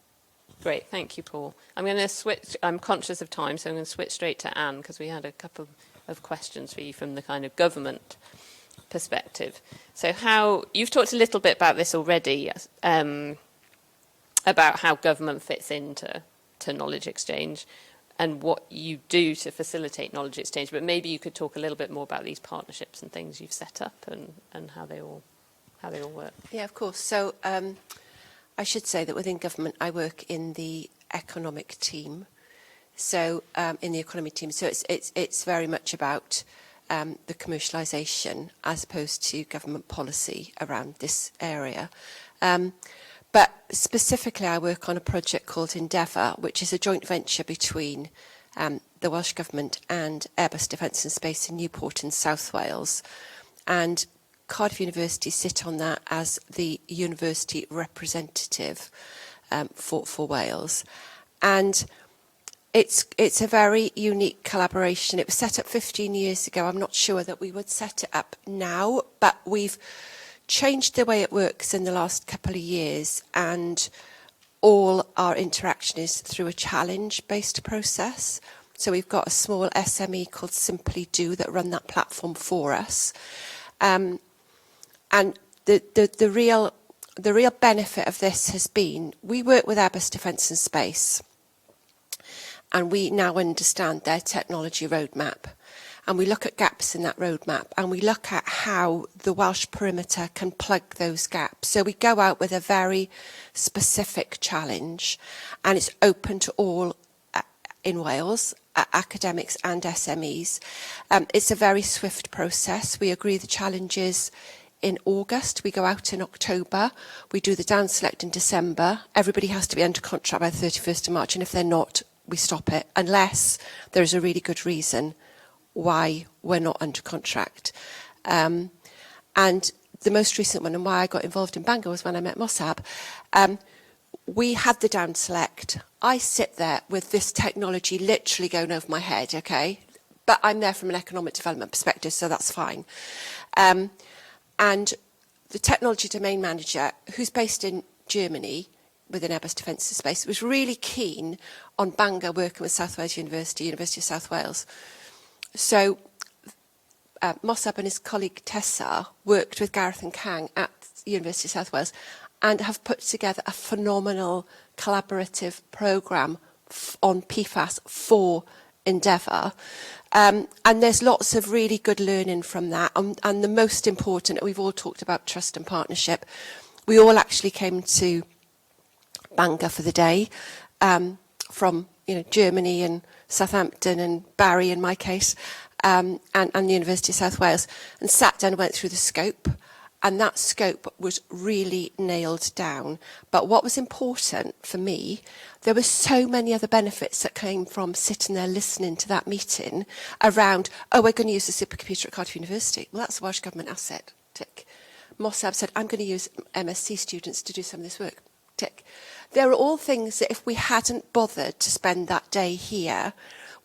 S1: Great, thank you, Paul. I'm going to switch. I'm conscious of time, so I'm going to switch straight to Anne, because we had a couple of questions for you from the kind of government perspective. So how, you've talked a little bit about this already, about how government fits into knowledge exchange and what you do to facilitate knowledge exchange, but maybe you could talk a little bit more about these partnerships and things you've set up and how they all work.
S14: Yeah, of course. So I should say that within government I work in the economic team. So in the economy team, so it's very much about the commercialisation as opposed to government policy around this area. But specifically, I work on a project called Endeavour, which is a joint venture between the Welsh Government and Airbus Defence and Space in Newport in South Wales. And Cardiff University sit on that as the university representative for Wales. And it's a very unique collaboration. It was set up 15 years ago. I'm not sure that we would set it up now, but we've changed the way it works in the last couple of years, and all our interaction is through a challenge-based process. So we've got a small SME called Simply Do that run that platform for us. And the real benefit of this has been, we work with Airbus Defence and Space, and we now understand their technology roadmap. And we look at gaps in that roadmap, and we look at how the Welsh perimeter can plug those gaps. So we go out with a very specific challenge, and it's open to all in Wales, academics and SMEs. It's a very swift process. We agree the challenges in August. We go out in October. We do the down select in December. Everybody has to be under contract by the 31st of March, and if they're not, we stop it, unless there is a really good reason why we're not under contract. And the most recent one, and why I got involved in Bangor, was when I met Mossab. We had the down select. I sit there with this technology literally going over my head, okay? But I'm there from an economic development perspective, so that's fine. And the technology domain manager, who's based in Germany, within Airbus Defence and Space, was really keen on Bangor working with South Wales University, University of South Wales. So Mossab and his colleague Tessa worked with Gareth and Kang at the University of South Wales and have put together a phenomenal collaborative programme on PFAS for Endeavour. And there's lots of really good learning from that. And the most important, we've all talked about trust and partnership. We all actually came to Bangor for the day from Germany and Southampton and Barry in my case, and the University of South Wales, and sat down and went through the scope, and that scope was really nailed down. But what was important for me, there were so many other benefits that came from sitting there listening to that meeting around, we're going to use the supercomputer at Cardiff University. Well, that's a Welsh Government asset, tick. Mossab said, I'm going to use MSc students to do some of this work, tick. There are all things that if we hadn't bothered to spend that day here,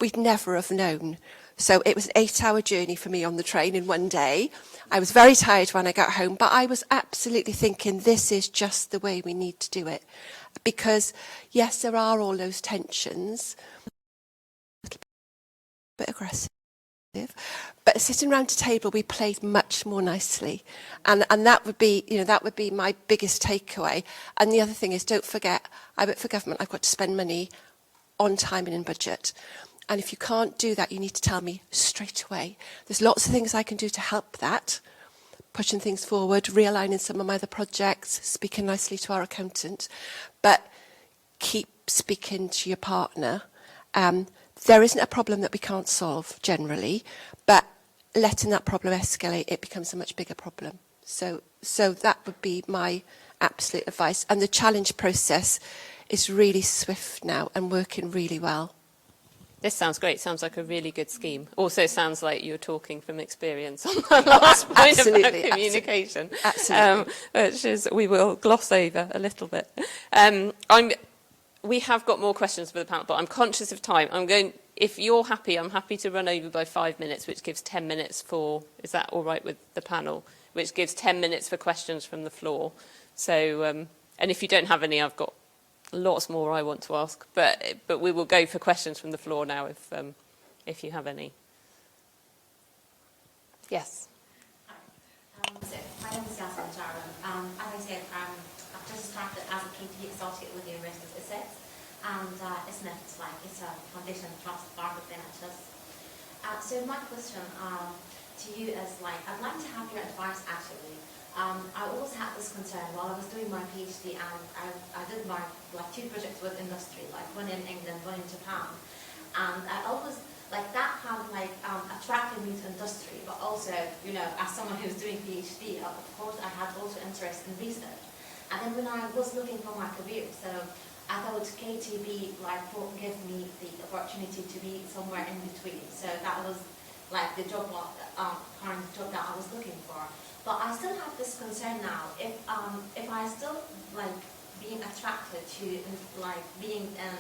S14: we'd never have known. So it was an 8-hour journey for me on the train in one day. I was very tired when I got home, but I was absolutely thinking this is just the way we need to do it. Because, yes, there are all those tensions, a little bit aggressive. But sitting around a table, we played much more nicely, and that would be my biggest takeaway. And the other thing is, don't forget, I work for government. I've got to spend money on time and in budget. And if you can't do that, you need to tell me straight away. There's lots of things I can do to help that, pushing things forward, realigning some of my other projects, speaking nicely to our accountant, but keep speaking to your partner. There isn't a problem that we can't solve generally, but letting that problem escalate, it becomes a much bigger problem. So that would be my absolute advice. And the challenge process is really swift now and working really well.
S1: This sounds great. Sounds like a really good scheme. Also sounds like you're talking from experience on the last point about communication.
S14: Absolutely.
S1: Which is, we will gloss over a little bit. We have got more questions for the panel, but I'm conscious of time. If you're happy, I'm happy to run over by 5 minutes, which gives 10 minutes for, is that all right with the panel? Which gives 10 minutes for questions from the floor. So, and if you don't have any, I've got lots more I want to ask, but we will go for questions from the floor now if you have any. Yes.
S6: So my name is Yasmin Jaram. As I said, I've just started as a KT associate with the University of Essex, and it's a foundation trust part of the NHS. So my question to you is I'd like to have your advice actually. I always had this concern while I was doing my PhD, and I did my 2 projects with industry, one in England, one in Japan, and I always that had attracted me to industry, but also as someone who's doing PhD, of course I had also interest in research. And then when I was looking for my career, so I thought KTB would give me the opportunity to be somewhere in between. So that was the job, current job that I was looking for. But I still have this concern now. If I still being attracted to being in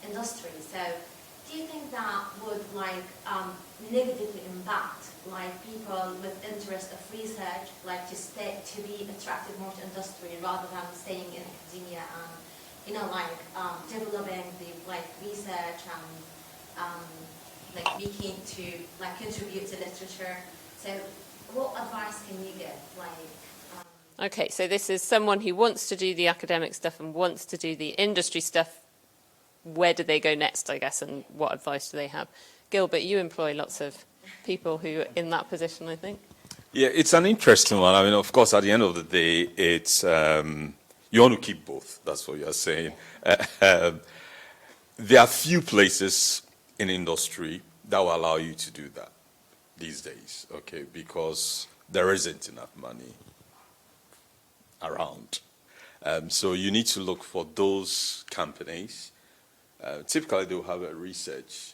S6: industry, so do you think that would negatively impact people with interest of research to be attracted more to industry rather than staying in academia and developing the research and be keen to contribute to literature? So what advice can you give?
S1: Okay, so this is someone who wants to do the academic stuff and wants to do the industry stuff. Where do they go next, I guess, and what advice do they have? Gilbert, you employ lots of people who are in that position, I think.
S12: Yeah, it's an interesting one. I mean, of course, at the end of the day, it's you want to keep both. That's what you're saying. There are few places in industry that will allow you to do that these days, okay, because there isn't enough money around. So you need to look for those companies. Typically, they'll have a research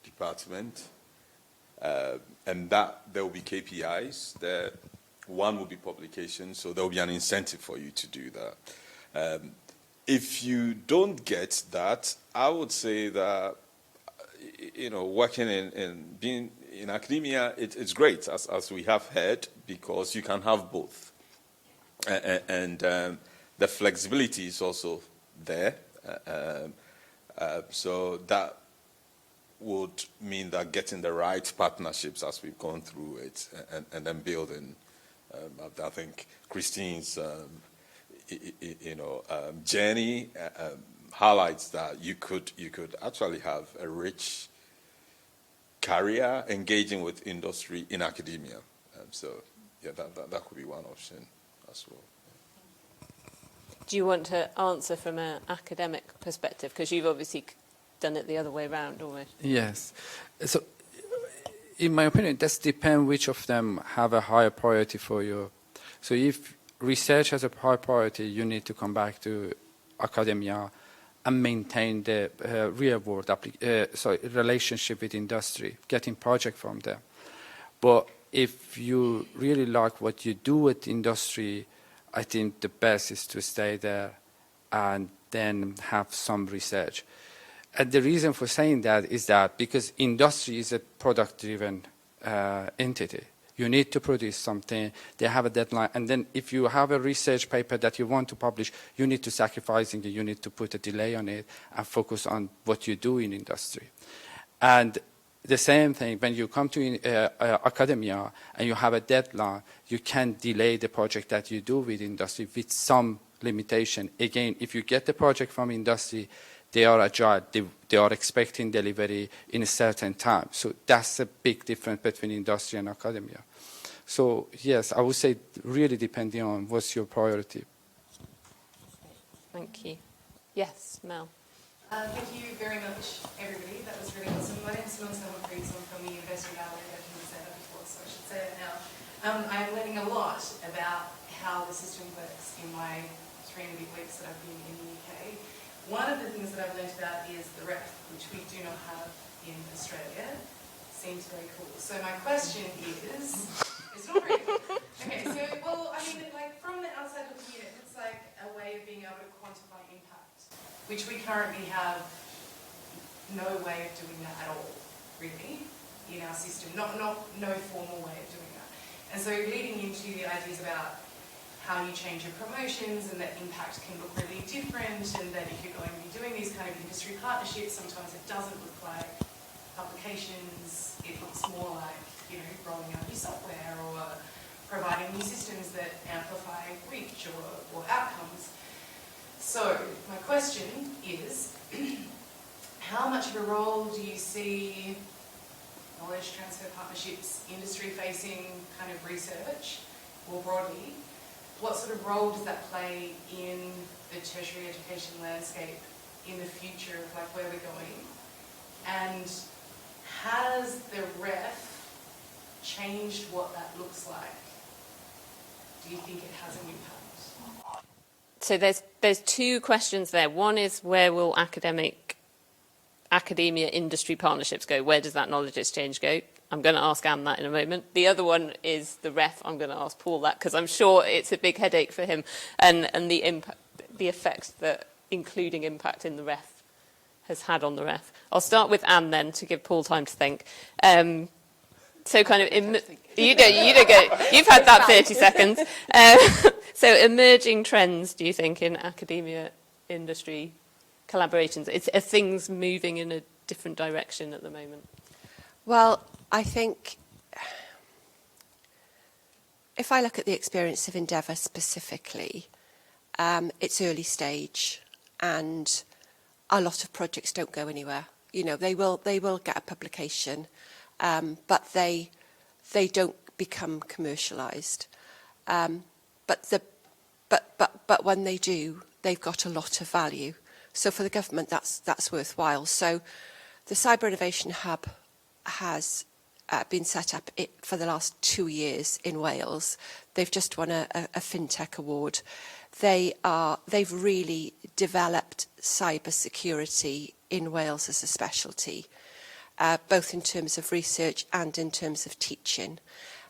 S12: department, and that there will be KPIs. There, one will be publication, so there will be an incentive for you to do that. If you don't get that, I would say that working in being in academia, it's great, as we have heard, because you can have both, and the flexibility is also there. So that would mean that getting the right partnerships as we've gone through it, and then building. I think Christine's, journey highlights that you could actually have a rich career engaging with industry in academia. So yeah, that could be one option as well.
S1: Do you want to answer from an academic perspective? Because you've obviously done it the other way around almost.
S15: Yes. So, in my opinion, it does depend which of them have a higher priority for you. So if research has a high priority, you need to come back to academia and maintain the real-world relationship with industry, getting project from them. But if you really like what you do with industry, I think the best is to stay there and then have some research. And the reason for saying that is that because industry is a product-driven entity. You need to produce something, they have a deadline, and then if you have a research paper that you want to publish, you need to sacrifice it, you need to put a delay on it and focus on what you do in industry. And the same thing, when you come to academia and you have a deadline, you can delay the project that you do with industry with some limitation. Again, if you get the project from industry, they are agile, they are expecting delivery in a certain time. So that's a big difference between industry and academia. So yes, I would say really depending on what's your priority.
S1: Thank you. Yes, Mel.
S9: Thank you very much, everybody. That was really awesome. My name is Melissa Humphreys. I'm from the University of Adelaide. I didn't say that before, so I should say it now. I'm learning a lot about how the system works in my 3 and a bit weeks that I've been in the UK. One of the things that I've learned about is the ref, which we do not have in Australia. Seems very cool. So my question is, it's not very cool. Okay, so, well, I mean, from the outside looking in, it's like a way of being able to quantify impact, which we currently have no way of doing that at all, really, in our system. No formal way of doing that. And so leading into the ideas about how you change your promotions and that impact can look really different, and that if you're going to be doing these kind of industry partnerships, sometimes it doesn't look like publications, it looks more like, you know, rolling out new software or providing new systems that amplify reach or outcomes. So my question is, how much of a role do you see knowledge transfer partnerships, industry-facing kind of research, more broadly? What sort of role does that play in the tertiary education landscape in the future of like where we're going? And has the ref changed what that looks like? Do you think it has an impact?
S1: So there's two questions there. One is, where will academia industry partnerships go? Where does that knowledge exchange go? I'm going to ask Anne that in a moment. The other one is the ref. I'm going to ask Paul that because I'm sure it's a big headache for him, and the impact, the effects that including impact in the ref has had on the ref. I'll start with Anne then to give Paul time to think. So kind of, you don't go, you've had that 30 seconds. So emerging trends, do you think, in academia industry collaborations? Are things moving in a different direction at the moment?
S14: Well, I think if I look at the experience of Endeavour specifically, it's early stage and a lot of projects don't go anywhere. You know, they will get a publication, but they don't become commercialised. But when they do, they've got a lot of value. So for the government, that's worthwhile. So the Cyber Innovation Hub has been set up for the last 2 years in Wales. They've just won a FinTech award. They've really developed cyber security in Wales as a specialty, both in terms of research and in terms of teaching.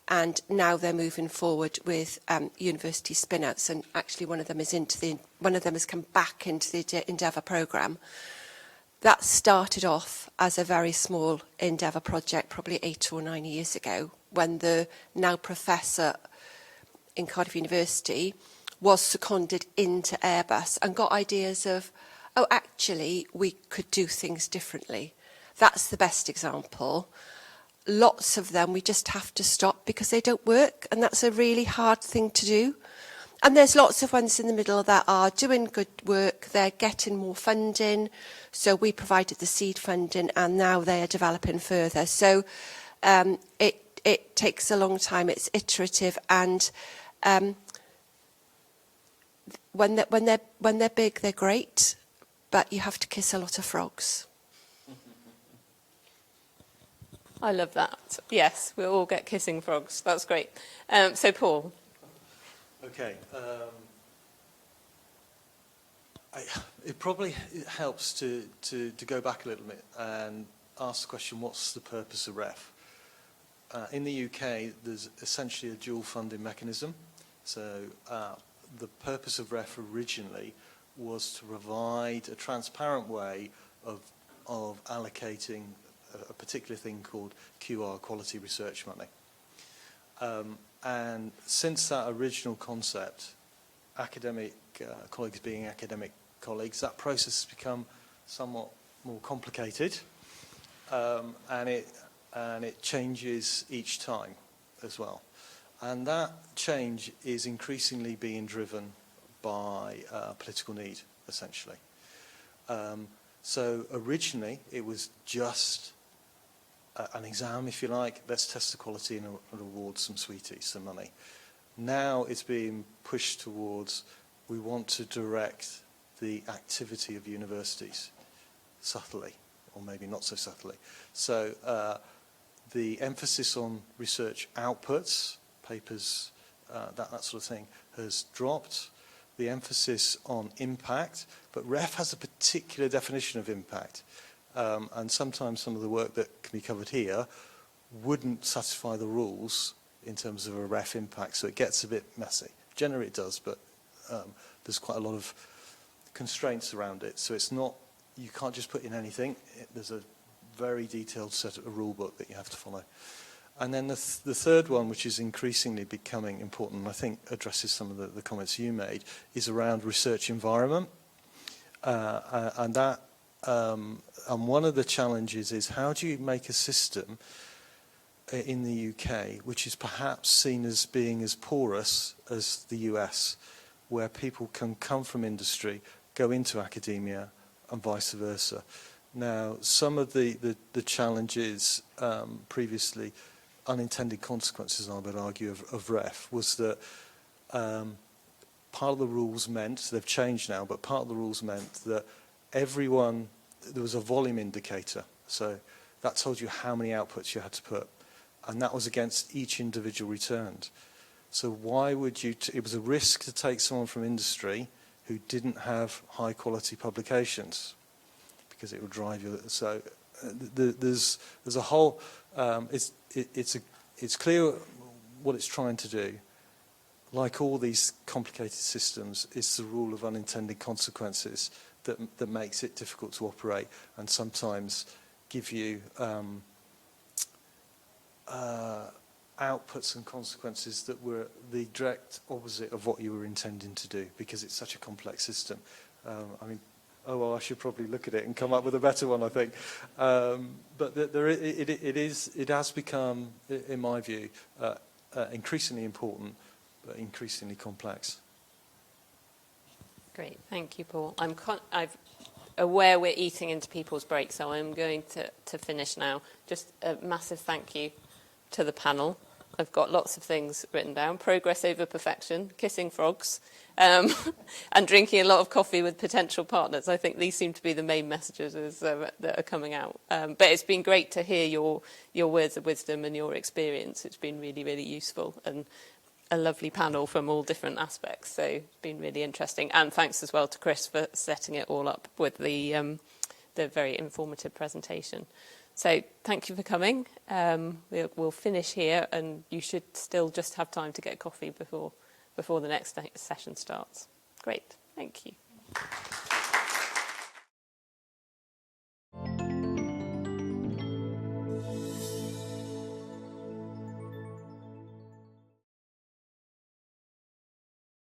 S14: And now they're moving forward with university spin-outs, and actually one of them has come back into the Endeavour programme. That started off as a very small Endeavour project probably 8 or 9 years ago, when the now professor in Cardiff University was seconded into Airbus and got ideas of, oh, actually, we could do things differently. That's the best example. Lots of them we just have to stop because they don't work, and that's a really hard thing to do. And there's lots of ones in the middle that are doing good work, they're getting more funding, so we provided the seed funding and now they are developing further. So it takes a long time, it's iterative, and when they're big, they're great, but you have to kiss a lot of frogs.
S1: I love that. Yes, we'll all get kissing frogs. That's great. So Paul.
S13: Okay. It probably helps to go back a little bit and ask the question, what's the purpose of REF? In the UK, there's essentially a dual funding mechanism. So the purpose of REF originally was to provide a transparent way of allocating a particular thing called QR, quality research money. And since that original concept, academic colleagues being academic colleagues, that process has become somewhat more complicated, and it changes each time as well. And that change is increasingly being driven by political need, essentially. So originally, it was just an exam, if you like. Let's test the quality and award some sweeties, some money. Now it's being pushed towards, we want to direct the activity of universities subtly, or maybe not so subtly. So the emphasis on research outputs, papers, that sort of thing, has dropped. The emphasis on impact, but REF has a particular definition of impact. And sometimes some of the work that can be covered here wouldn't satisfy the rules in terms of a REF impact, so it gets a bit messy. Generally it does, but there's quite a lot of constraints around it. So it's not, you can't just put in anything. There's a very detailed set of a rule book that you have to follow. And then the third one, which is increasingly becoming important, and I think addresses some of the comments you made, is around research environment. And that And one of the challenges is how do you make a system in the UK which is perhaps seen as being as porous as the US, where people can come from industry, go into academia, and vice versa. Now, some of the challenges previously, unintended consequences, I would argue, of REF, was that part of the rules meant, they've changed now, but part of the rules meant that everyone, there was a volume indicator. So that told you how many outputs you had to put. And that was against each individual returned. So why would you, it was a risk to take someone from industry who didn't have high quality publications, because it would drive you. So there's a whole, it's clear what it's trying to do. Like all these complicated systems, it's the rule of unintended consequences that makes it difficult to operate, and sometimes give you outputs and consequences that were the direct opposite of what you were intending to do, because it's such a complex system. I mean, oh well, I should probably look at it and come up with a better one, I think. But it has become, in my view, increasingly important, but increasingly complex.
S1: Great, thank you, Paul. I'm aware we're eating into people's breaks, so I'm going to finish now. Just a massive thank you to the panel. I've got lots of things written down. Progress over perfection, kissing frogs, and drinking a lot of coffee with potential partners. I think these seem to be the main messages that are coming out. But it's been great to hear your words of wisdom and your experience. It's been really, really useful, and a lovely panel from all different aspects. So it's been really interesting. And thanks as well to Chris for setting it all up with the very informative presentation. So thank you for coming. We'll finish here, and you should still just have time to get coffee before the next session starts. Great, thank you.